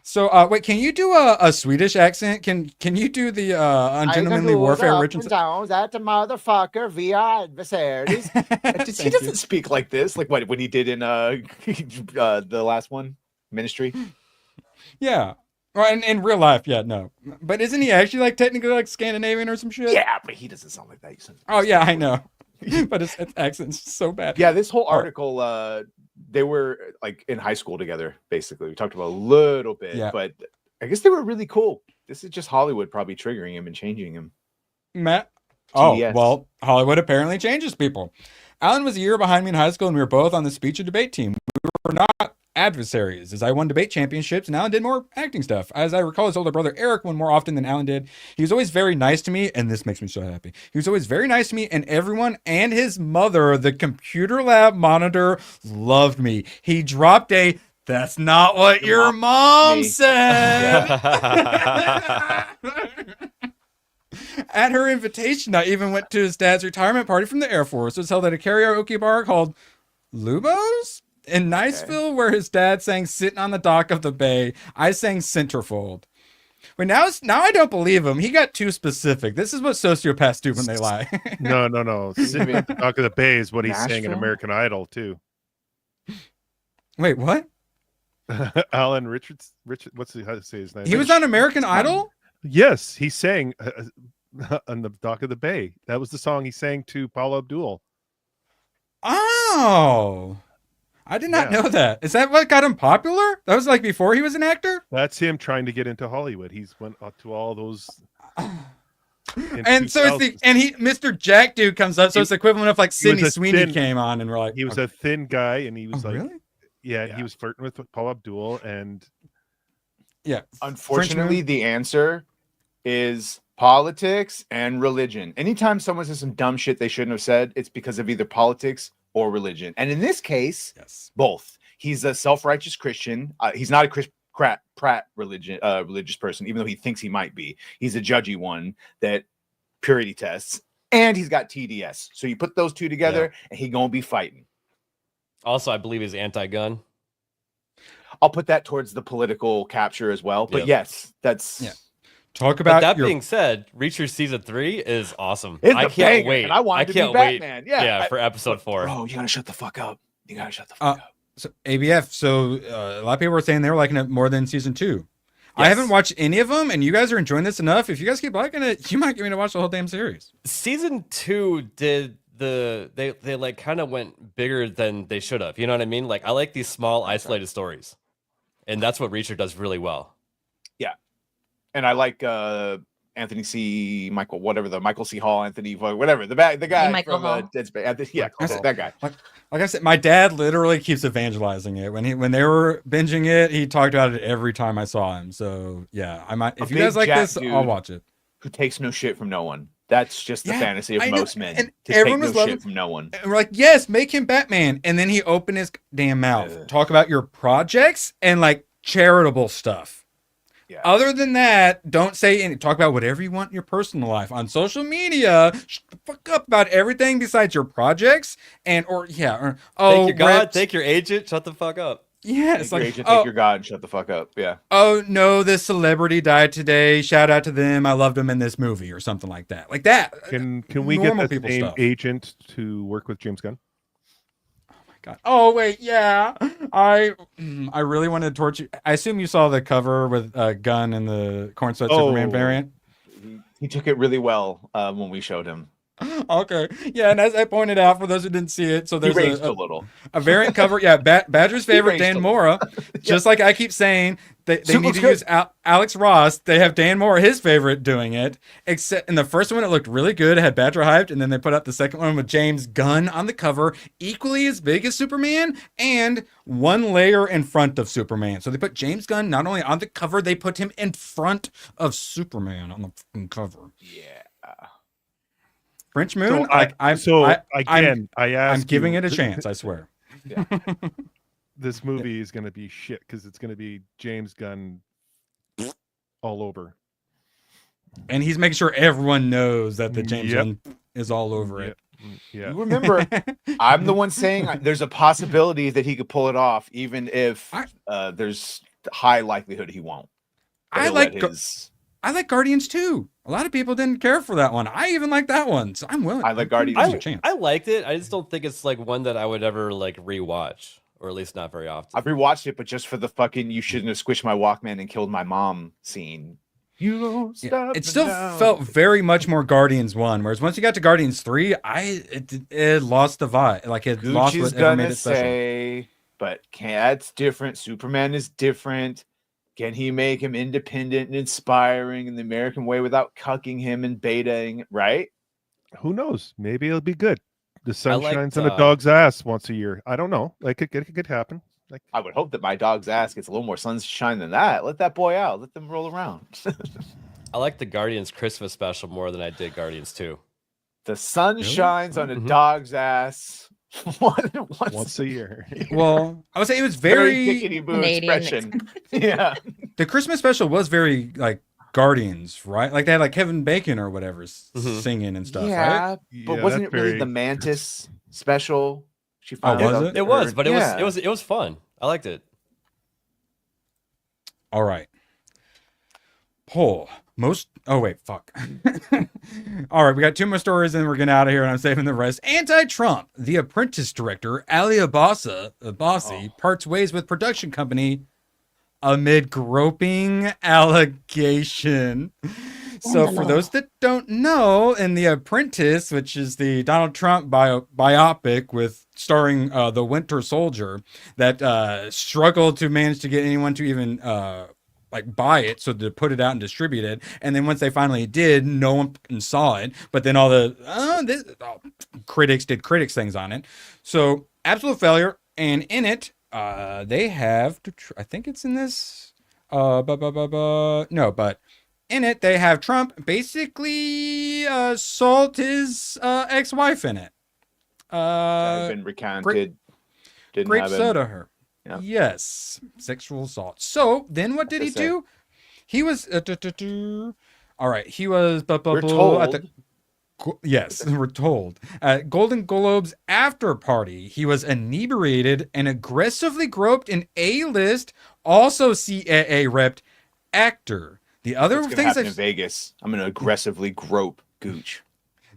So, wait, can you do a Swedish accent? Can you do the Ungentlemanly Warfare original?
That motherfucker via adversaries.
He doesn't speak like this. Like what when he did in the last one, Ministry.
Yeah. Well, in real life, yeah, no. But isn't he actually like technically like Scandinavian or some shit?
Yeah, but he doesn't sound like that.
Oh yeah, I know. But his accent's so bad.
Yeah, this whole article, they were like in high school together, basically. We talked about a little bit, but I guess they were really cool. This is just Hollywood probably triggering him and changing him.
Matt?
TDS.
Oh, well, Hollywood apparently changes people. Alan was a year behind me in high school, and we were both on the speech and debate team. We were not adversaries, as I won debate championships, and Alan did more acting stuff. As I recall, his older brother Eric won more often than Alan did. He was always very nice to me, and this makes me so happy. He was always very nice to me, and everyone and his mother, the computer lab monitor, loved me. He dropped a, "That's not what your mom said." At her invitation, I even went to his dad's retirement party from the Air Force. It was held at a karaoke bar called Lubo's in Niceville, where his dad sang "Sitting on the Dock of the Bay." I sang "Centerfold." But now I don't believe him. He got too specific. This is what sociopaths do when they lie.
No. Sitting on the Dock of the Bay is what he's saying in American Idol too.
Wait, what?
Alan Richards. What's how to say his name?
He was on American Idol?
Yes, he sang on the Dock of the Bay. That was the song he sang to Paula Abdul.
Oh, I did not know that. Is that what got him popular? That was like before he was an actor?
That's him trying to get into Hollywood. He's went up to all those.
And so it's Mr. Jack Dude comes up, so it's the equivalent of like Sydney Sweeney came on, and we're like,
he was a thin guy, and he was like,
really?
Yeah, he was flirting with Paula Abdul, and
unfortunately, the answer is politics and religion. Anytime someone says some dumb shit they shouldn't have said, it's because of either politics or religion. And in this case, both. He's a self-righteous Christian. He's not a Pratt religious person, even though he thinks he might be. He's a judgy one that purity tests, and he's got TDS. So you put those two together, and he gonna be fighting.
Also, I believe he's anti-gun.
I'll put that towards the political capture as well. But yes, that's
Talk about.
But that being said, Reacher season 3 is awesome.
It's
I
a
can't
banger,
wait.
and I want it to be
can't wait.
Batman. Yeah,
for episode 4.
Bro, you gotta shut the fuck up. You gotta shut the fuck up.
So ABF. So a lot of people were saying they were liking it more than season 2. I haven't watched any of them, and you guys are enjoying this enough. If you guys keep liking it, you might get me to watch the whole damn series.
Season 2 did they like kind of went bigger than they should have. You know what I mean? Like I like these small isolated stories, and that's what Reacher does really well.
Yeah, and I like Anthony C. Michael, whatever the Michael C. Hall, Anthony, whatever the guy
Michael
from
Hall.
Dead Space. Yeah, that guy.
Like I said, my dad literally keeps evangelizing it. When they were binging it, he talked about it every time I saw him. So yeah, I might. If you guys like this, I'll watch it.
Who takes no shit from no one? That's just the fantasy of most men.
And
to
everyone
take
was
no
loving
shit from no one.
And we're like, yes, make him Batman. And then he opened his damn mouth, talk about your projects and like charitable stuff. Yeah. Other than that, don't say any. Talk about whatever you want in your personal life on social media. Shut the fuck up about everything besides your projects and
thank your God, thank your agent. Shut the fuck up.
Yeah,
it's like agent, take your God and shut the fuck up. Yeah.
Oh no, this celebrity died today. Shout out to them. I loved them in this movie or something like that. Like that.
Can we get the same agent to work with James Gunn?
God. Oh wait, yeah. I really wanted to torture. I assume you saw the cover with Gunn and the corn sweat Superman variant.
He took it really well when we showed him.
Okay, yeah, and as I pointed out for those who didn't see it, so there's
raged a little.
a variant cover. Yeah, Badger's favorite Dan Mora. Just like I keep saying, they need to use Alex Ross. They have Dan Mora, his favorite, doing it. Except in the first one, it looked really good. It had Badger hyped, and then they put out the second one with James Gunn on the cover, equally as big as Superman, and one layer in front of Superman. So they put James Gunn not only on the cover, they put him in front of Superman on the fucking cover.
Yeah.
French Moon.
So
I'm
asked
giving
you-
it a chance. I swear.
Yeah.
This movie is going to be shit because it's going to be James Gunn all over.
And he's making sure everyone knows that the James Gunn is all over it.
Yeah.
You remember, I'm the one saying there's a possibility that he could pull it off, even if there's high likelihood he won't.
I like Guardians too. A lot of people didn't care for that one. I even like that one, so I'm willing.
I like Guardians too.
I liked it. I just don't think it's like one that I would ever like rewatch, or at least not very often.
I've rewatched it, but just for the fucking "you shouldn't have squished my Walkman and killed my mom" scene. You don't stop.
It still felt very much more Guardians 1, whereas once you got to Guardians 3, it lost the vibe. Like it lost
Gucci's
whatever made
gonna
it special.
say, but that's different. Superman is different. Can he make him independent and inspiring in the American way without cucking him and betaing? Right?
Who knows? Maybe it'll be good. The sun
liked,
shines on a dog's ass once a year. I don't know. Like it could happen. Like
I would hope that my dog's ass gets a little more sunshine than that. Let that boy out. Let them roll around.
I like the Guardians Christmas special more than I did Guardians 2.
The sun shines on a dog's ass
once a year.
Well, I would say it was very
tickety-boo
Canadian
expression. Yeah.
The Christmas special was very like Guardians, right? Like they had like Kevin Bacon or whatever singing and stuff,
Yeah,
right?
but wasn't it really the Mantis special? She
was
out
it?
It was, but it was fun. I liked it.
All right. Poll. Oh wait, fuck. All right, we got two more stories and we're getting out of here and I'm saving the rest. Anti-Trump. The Apprentice director, Ali Abbasi, parts ways with production company amid groping allegation. So for those that don't know, in The Apprentice, which is the Donald Trump biopic with starring the Winter Soldier that struggled to manage to get anyone to even like buy it, so to put it out and distribute it, and then once they finally did, no one saw it. But then all the critics did critics things on it, so absolute failure. And in it, they have, I think it's in this, but in it they have Trump basically assault his ex-wife in it.
Been recanted.
Grape soda her. Yep. Yes, sexual assault. So then what did he do? He was all right. He was
we're told.
Yes, we're told. At Golden Globes after party, he was inebriated and aggressively groped an A-list, also CAA repped actor. The other
What's
things
happen in Vegas, I'm gonna aggressively grope Gooch.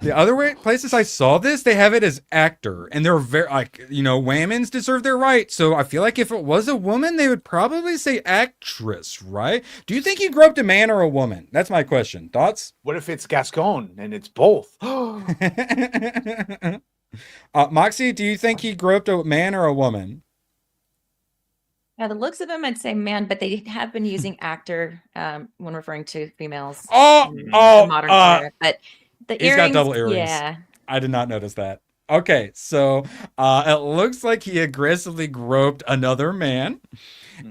The other places I saw this, they have it as actor, and they're very like, women's deserve their right. So I feel like if it was a woman, they would probably say actress, right? Do you think he groped a man or a woman? That's my question. Thoughts?
What if it's Gascon and it's both?
Moxie, do you think he groped a man or a woman?
Now, the looks of him, I'd say man, but they have been using actor when referring to females.
Modern
era, but the
he's
earrings,
got double earrings. Yeah, I did not notice that. Okay, so it looks like he aggressively groped another man,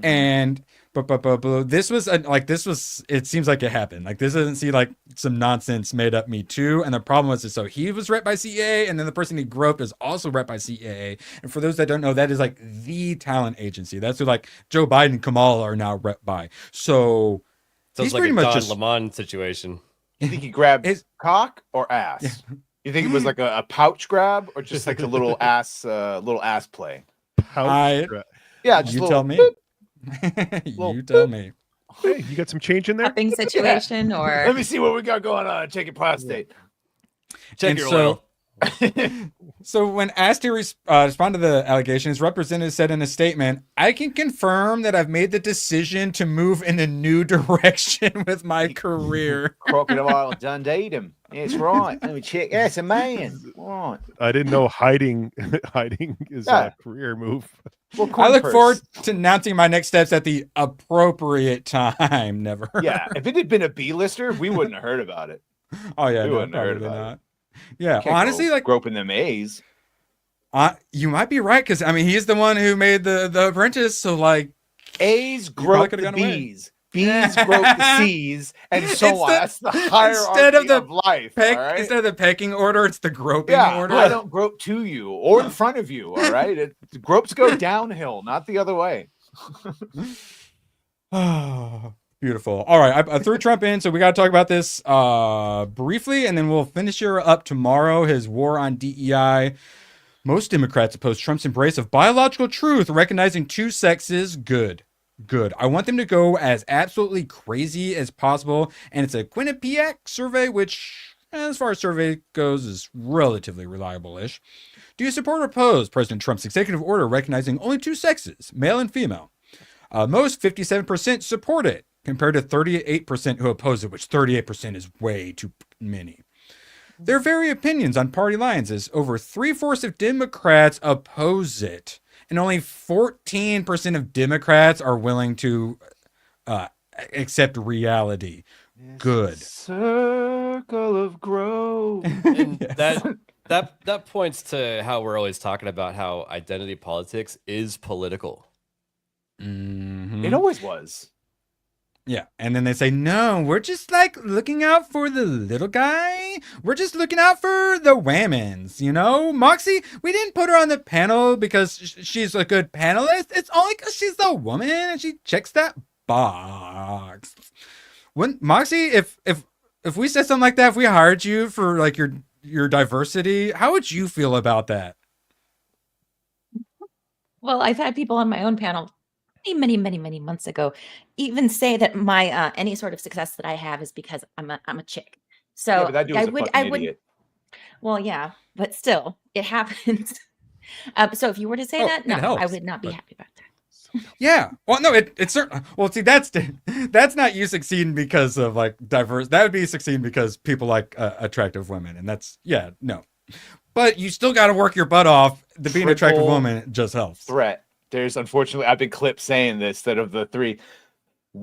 and this was it seems like it happened. Like this doesn't seem like some nonsense made up Me Too. And the problem was so he was repped by CAA, and then the person he groped is also repped by CAA. And for those that don't know, that is like the talent agency. That's who like Joe Biden and Kamala are now repped by. So
he's
like
pretty
a
much
Don
just Lemon situation.
You think he grabbed his cock or ass? Yeah. You think it was like a pouch grab or just like a little ass play?
Yeah,
just
you
little,
tell me. You tell me.
Hey, you got some change in there?
Cupping situation or
let me see what we got going on. Check your prostate.
Check your oil.
So when asked to respond to the allegations, representative said in a statement, "I can confirm that I've made the decision to move in a new direction with my career."
Crocodile Dundee him. That's right. Let me check. That's a man. Right.
I didn't know hiding is a career move.
Well,
I look forward to announcing my next steps at the appropriate time. Never.
Yeah, if it had been a B-lister, we wouldn't have heard about it.
Oh yeah,
we
no,
wouldn't have heard
probably
about
not.
it.
Yeah, honestly, like
groping them A's.
You might be right, because I mean he's the one who made the Apprentice, so like
A's grope the B's, B's grope the C's, and so on. That's the hierarchy of life. All right?
Instead of the pecking order, it's the groping order.
I don't grope to you or in front of you. All right, the gropes go downhill, not the other way.
Oh, beautiful. All right, I threw Trump in, so we got to talk about this briefly, and then we'll finish here up tomorrow. His war on DEI. Most Democrats oppose Trump's embrace of biological truth, recognizing two sexes. Good. I want them to go as absolutely crazy as possible. And it's a Quinnipiac survey, which, as far as survey goes, is relatively reliable-ish. Do you support or oppose President Trump's executive order recognizing only two sexes, male and female? Most, 57%, support it, compared to 38% who oppose it, which 38% is way too many. There vary opinions on party lines, as over 3/4 of Democrats oppose it, and only 14% of Democrats are willing to accept reality. Good.
Circle of growth.
And that points to how we're always talking about how identity politics is political.
Mm-hmm.
It always was.
Yeah, and then they say, no, we're just like looking out for the little guy. We're just looking out for the whammons, you know? Moxie, we didn't put her on the panel because she's a good panelist. It's only because she's a woman and she checks that box. When Moxie, if we said something like that, if we hired you for like your diversity, how would you feel about that?
Well, I've had people on my own panel many months ago even say that my any sort of success that I have is because I'm a chick. So
yeah, but that dude was a fucking idiot.
Well, yeah, but still it happens. So if you were to say that, no, I would not be happy about that.
Yeah. Well, no, it's certainly. Well, see, that's not you succeeding because of like diverse. That would be succeeding because people like attractive women, and that's no. But you still got to work your butt off. Being an attractive woman just helps.
Threat. There's unfortunately, I've been clipped saying this, that of the three.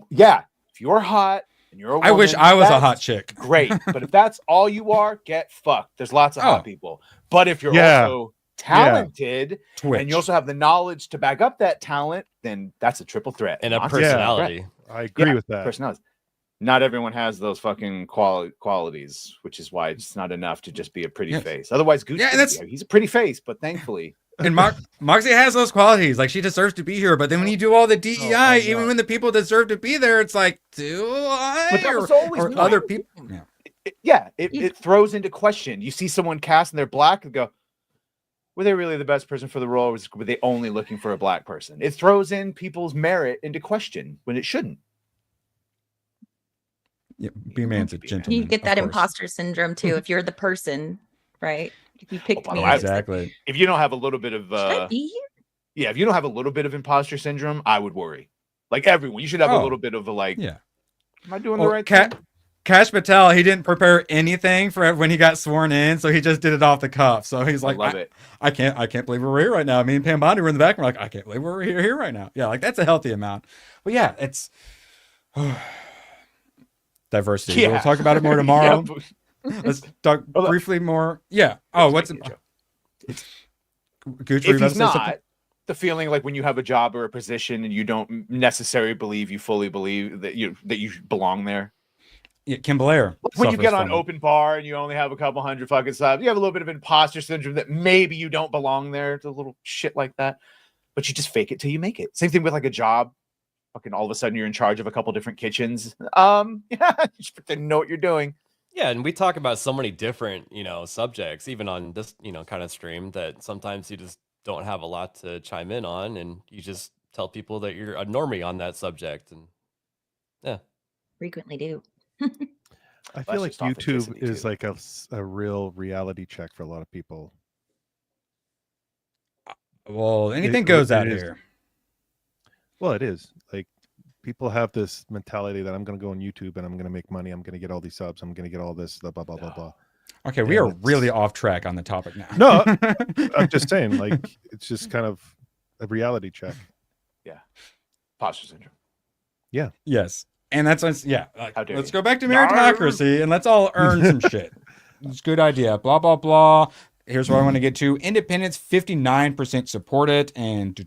Yeah, if you're hot and you're a woman,
I wish I was a hot chick.
Great. But if that's all you are, get fucked. There's lots of hot people. But if you're also talented and you also have the knowledge to back up that talent, then that's a triple threat.
And a personality.
I agree with that.
Personality. Not everyone has those fucking qualities, which is why it's not enough to just be a pretty face. Otherwise, Gucci, he's a pretty face, but thankfully.
And Moxie has those qualities. Like, she deserves to be here. But then when you do all the DEI, even when the people deserve to be there, it's like, do I?
But that was always
or other people.
It throws into question. You see someone cast and they're black and go, were they really the best person for the role? Or were they only looking for a black person? It throws in people's merit into question when it shouldn't.
Yeah, B-Man's a gentleman.
You get that imposter syndrome too if you're the person, right? If you picked me,
exactly.
If you don't have a little bit of
should I be here?
Yeah, if you don't have a little bit of imposter syndrome, I would worry. Like everyone, you should have a little bit of a like.
Yeah.
Am I doing the right thing?
Kash Patel, he didn't prepare anything for when he got sworn in, so he just did it off the cuff. So he's like, I can't believe we're here right now. Me and Pam Bondi were in the back. We're like, I can't believe we're here right now. Yeah, like that's a healthy amount. But yeah, it's diversity.
Yeah.
We'll talk about it more tomorrow. Let's talk briefly more. Yeah. Oh, what's it?
If he's not, the feeling like when you have a job or a position and you don't necessarily fully believe that you belong there.
Yeah, Kim Blair.
When you get on open bar and you only have a couple hundred fucking subs, you have a little bit of imposter syndrome that maybe you don't belong there. It's a little shit like that. But you just fake it till you make it. Same thing with like a job. Fucking all of a sudden you're in charge of a couple different kitchens. Yeah, just pretend to know what you're doing.
Yeah, and we talk about so many different, subjects, even on this, kind of stream, that sometimes you just don't have a lot to chime in on, and you just tell people that you're a normie on that subject, and yeah,
frequently do.
I feel like
just authenticity,
YouTube is
too.
like a real reality check for a lot of people.
Well, anything goes out
is.
here.
Well, it is. Like, people have this mentality that I'm going to go on YouTube and I'm going to make money. I'm going to get all these subs. I'm going to get all this, blah, blah, blah, blah, blah.
Okay, we are really off track on the topic now.
No, I'm just saying, like, it's just kind of a reality check.
Yeah. Imposter syndrome.
Yeah.
Yes. And that's, yeah. Like,
How dare
let's
you.
go back to meritocracy and let's all earn some shit. It's a good idea. Blah, blah, blah. Here's what I want to get to. Independents, 59% support it, and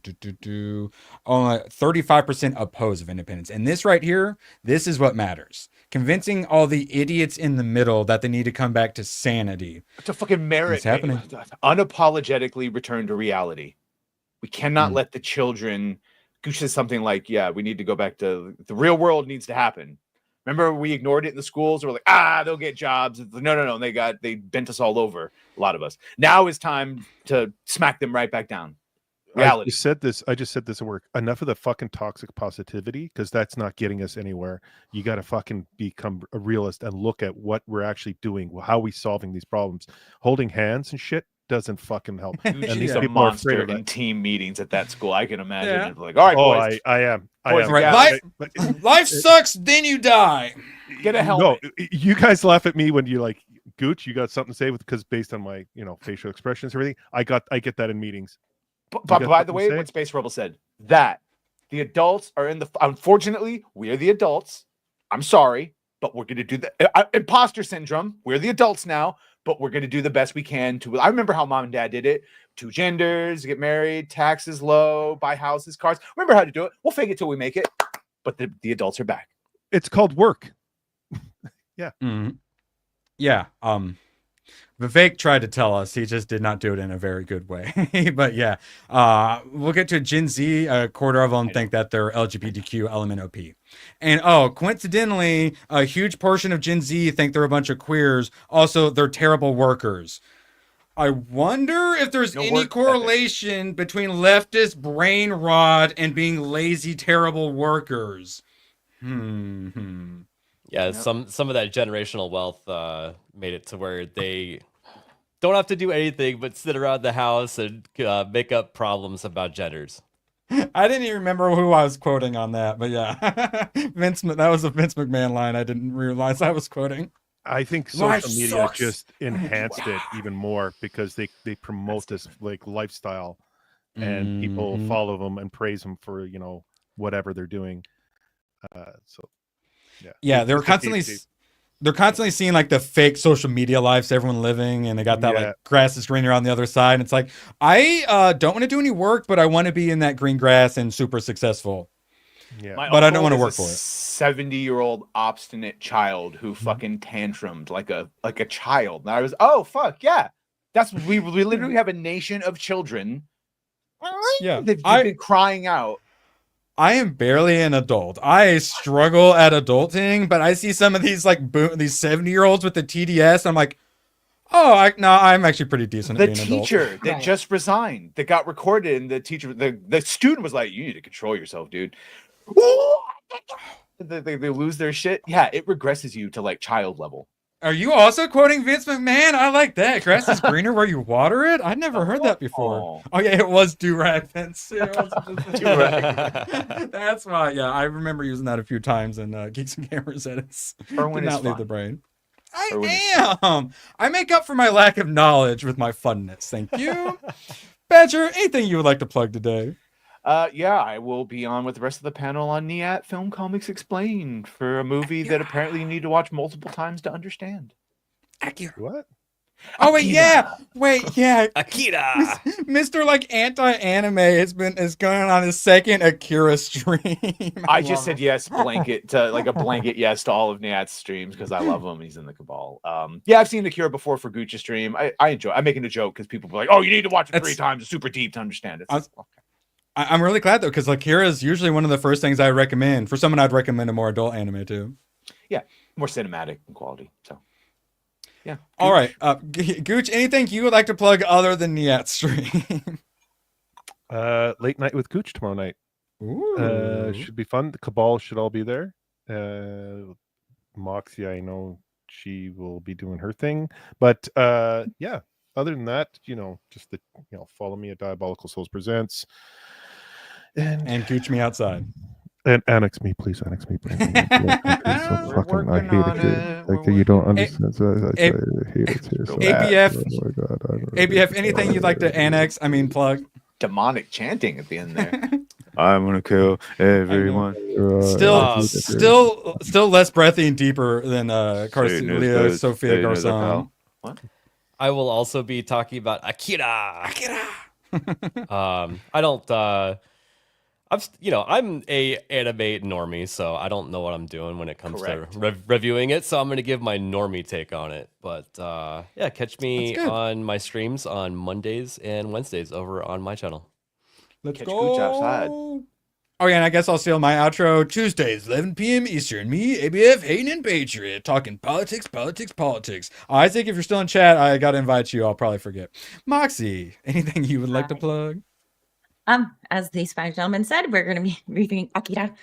only 35% oppose of independence. And this right here, this is what matters. Convincing all the idiots in the middle that they need to come back to sanity.
To fucking merit.
It's happening.
Unapologetically return to reality. We cannot let the children. Gooch says something like, yeah, we need to go back to the real world needs to happen. Remember, we ignored it in the schools. We're like, they'll get jobs. No. They bent us all over. A lot of us. Now is time to smack them right back down. Reality.
I just said this at work. Enough of the fucking toxic positivity, because that's not getting us anywhere. You got to fucking become a realist and look at what we're actually doing, how we solving these problems. Holding hands and shit doesn't fucking help.
And
and
these
these people are afraid of
in
that.
team meetings at that school. I can imagine.
Yeah.
It's like, all right, boys.
I am.
Boys and
Right.
gals,
Life sucks, then you die.
get a helmet.
No, you guys laugh at me when you like, Gooch, you got something to say because based on my, facial expressions and everything, I get that in meetings.
But by the way, what Space Rebel said, that the adults are unfortunately, we are the adults. I'm sorry, but we're going to do the imposter syndrome. We're the adults now, but we're going to do the best we can I remember how mom and dad did it. 2 genders, get married, taxes low, buy houses, cars. Remember how to do it. We'll fake it till we make it. But the adults are back.
It's called work. Yeah.
Mm-hmm. Yeah. Vivek tried to tell us, he just did not do it in a very good way. But yeah, we'll get to Gen Z. A quarter of them think that they're LGBTQ element OP. And coincidentally, a huge portion of Gen Z think they're a bunch of queers. Also, they're terrible workers. I wonder if there's any correlation between leftist brain rot and being lazy, terrible workers.
Yeah, some of that generational wealth made it to where they don't have to do anything but sit around the house and make up problems about genders.
I didn't even remember who I was quoting on that, but yeah, that was a Vince McMahon line I didn't realize I was quoting.
I think social media just enhanced it even more because they promote this like lifestyle, and people follow them and praise them for whatever they're doing.
Yeah, they're constantly seeing like the fake social media lives everyone living, and they got that like grass is greener on the other side. And it's like, I don't want to do any work, but I want to be in that green grass and super successful.
Yeah,
but I don't want to work for it.
70-year-old obstinate child who fucking tantrumed like a child. And I was, fuck yeah, that's we literally have a nation of children.
Yeah,
they've been crying out.
I am barely an adult. I struggle at adulting, but I see some of these like these 70-year-olds with the TDS. I'm like, I'm actually pretty decent at being an adult.
The teacher that just resigned, that got recorded, and the student was like, "You need to control yourself, dude." They lose their shit. Yeah, it regresses you to like child level.
Are you also quoting Vince McMahon? I like that. Grass is greener where you water it. I'd never heard that before. Oh yeah, it was do-rag Vince. Do-rag. That's why. Yeah, I remember using that a few times in Geeks and Gamers edits.
Erwin
Did not
is
leave
fun.
the brain. I am. I make up for my lack of knowledge with my funness. Thank you. Badger, anything you would like to plug today?
I will be on with the rest of the panel on NEAT Film Comics Explained for a movie that apparently you need to watch multiple times to understand.
Akira.
What?
Oh wait, yeah.
Akira.
Mr. like anti-anime is going on his second Akira stream.
I just said yes, blanket yes to all of NEAT's streams because I love him. He's in the Cabal. I've seen Akira before for Gucci's stream. I enjoy. I'm making a joke because people be like, "Oh, you need to watch it 3 times. It's super deep to understand it."
I'm really glad though, because Akira is usually one of the first things I recommend for someone. I'd recommend a more adult anime too.
Yeah, more cinematic in quality. So, yeah.
All right, Gooch. Anything you would like to plug other than NEAT stream?
Late night with Gooch tomorrow night.
Ooh.
Should be fun. The Cabal should all be there. Moxie, I know she will be doing her thing. But yeah, other than that, just follow me at Diabolical Souls Presents.
And gooch me outside.
And annex me, please. Annex me. Please. I hate it here. Like, you don't understand. I hate it here. So
ABF.
Oh my God.
ABF, anything you'd like to annex? I mean, plug.
Demonic chanting at the end there. I'm gonna kill everyone.
Still less breathy and deeper than Carcelia Sophia Garcon.
What?
I will also be talking about Akira. I don't. I'm a anime normie, so I don't know what I'm doing when it comes to reviewing it. So I'm going to give my normie take on it. But yeah, catch me on my streams on Mondays and Wednesdays over on my channel.
Let's
Catch
go.
Gooch outside.
Oh yeah, and I guess I'll steal my outro. Tuesdays, 11 p.m. Eastern. Me, ABF, Hayden, and Patriot, talking politics. Isaac, if you're still in chat, I got to invite you. I'll probably forget. Moxie, anything you would like to plug?
As the Spanish gentleman said, we're going to be reviewing Akira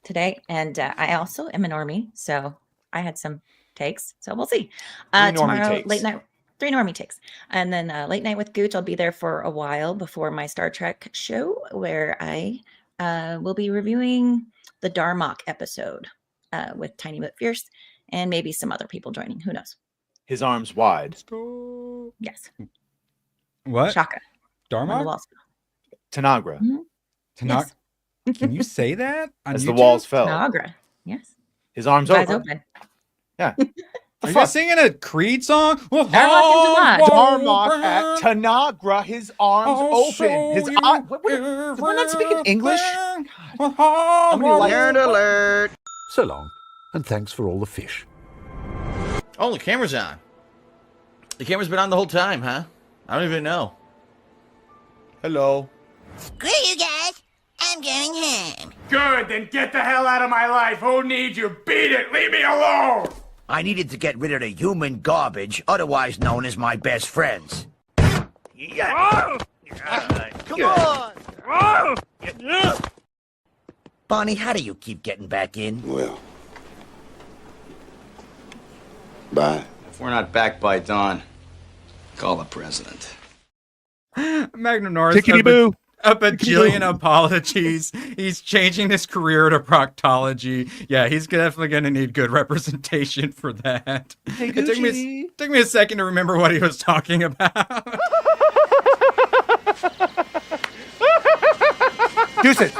today, and I also am a normie, so I had some takes. So we'll see. Tomorrow, late night, 3 normie takes, and then late night with Gooch. I'll be there for a while before my Star Trek show, where I will be reviewing the Darmok episode with Tiny but Fierce, and maybe some other people joining. Who knows?
His arms wide.
Yes.
What?
Shaka.
Darmok?
Tanagra.
Yes. Can you say that?
As the walls fell.
Tanagra. Yes.
His arms open. Yeah.
Are you guys singing a Creed song?
Darmok at Tanagra, his arms open. His eye. We're not speaking English.
Nerd alert.
So long, and thanks for all the fish.
Oh, the camera's on. The camera's been on the whole time, huh? I don't even know. Hello.
Screw you guys. I'm going home.
Good, then get the hell out of my life. Who needs you? Beat it. Leave me alone.
I needed to get rid of the human garbage, otherwise known as my best friends.
Come on.
Bonnie, how do you keep getting back in?
Well, bye.
If we're not back by dawn, call the president.
Magnum Norris.
Tickety-boo.
A bajillion apologies. He's changing his career to proctology. Yeah, he's definitely going to need good representation for that.
Hey,
it took me a second to remember what he was talking about.
Deuces.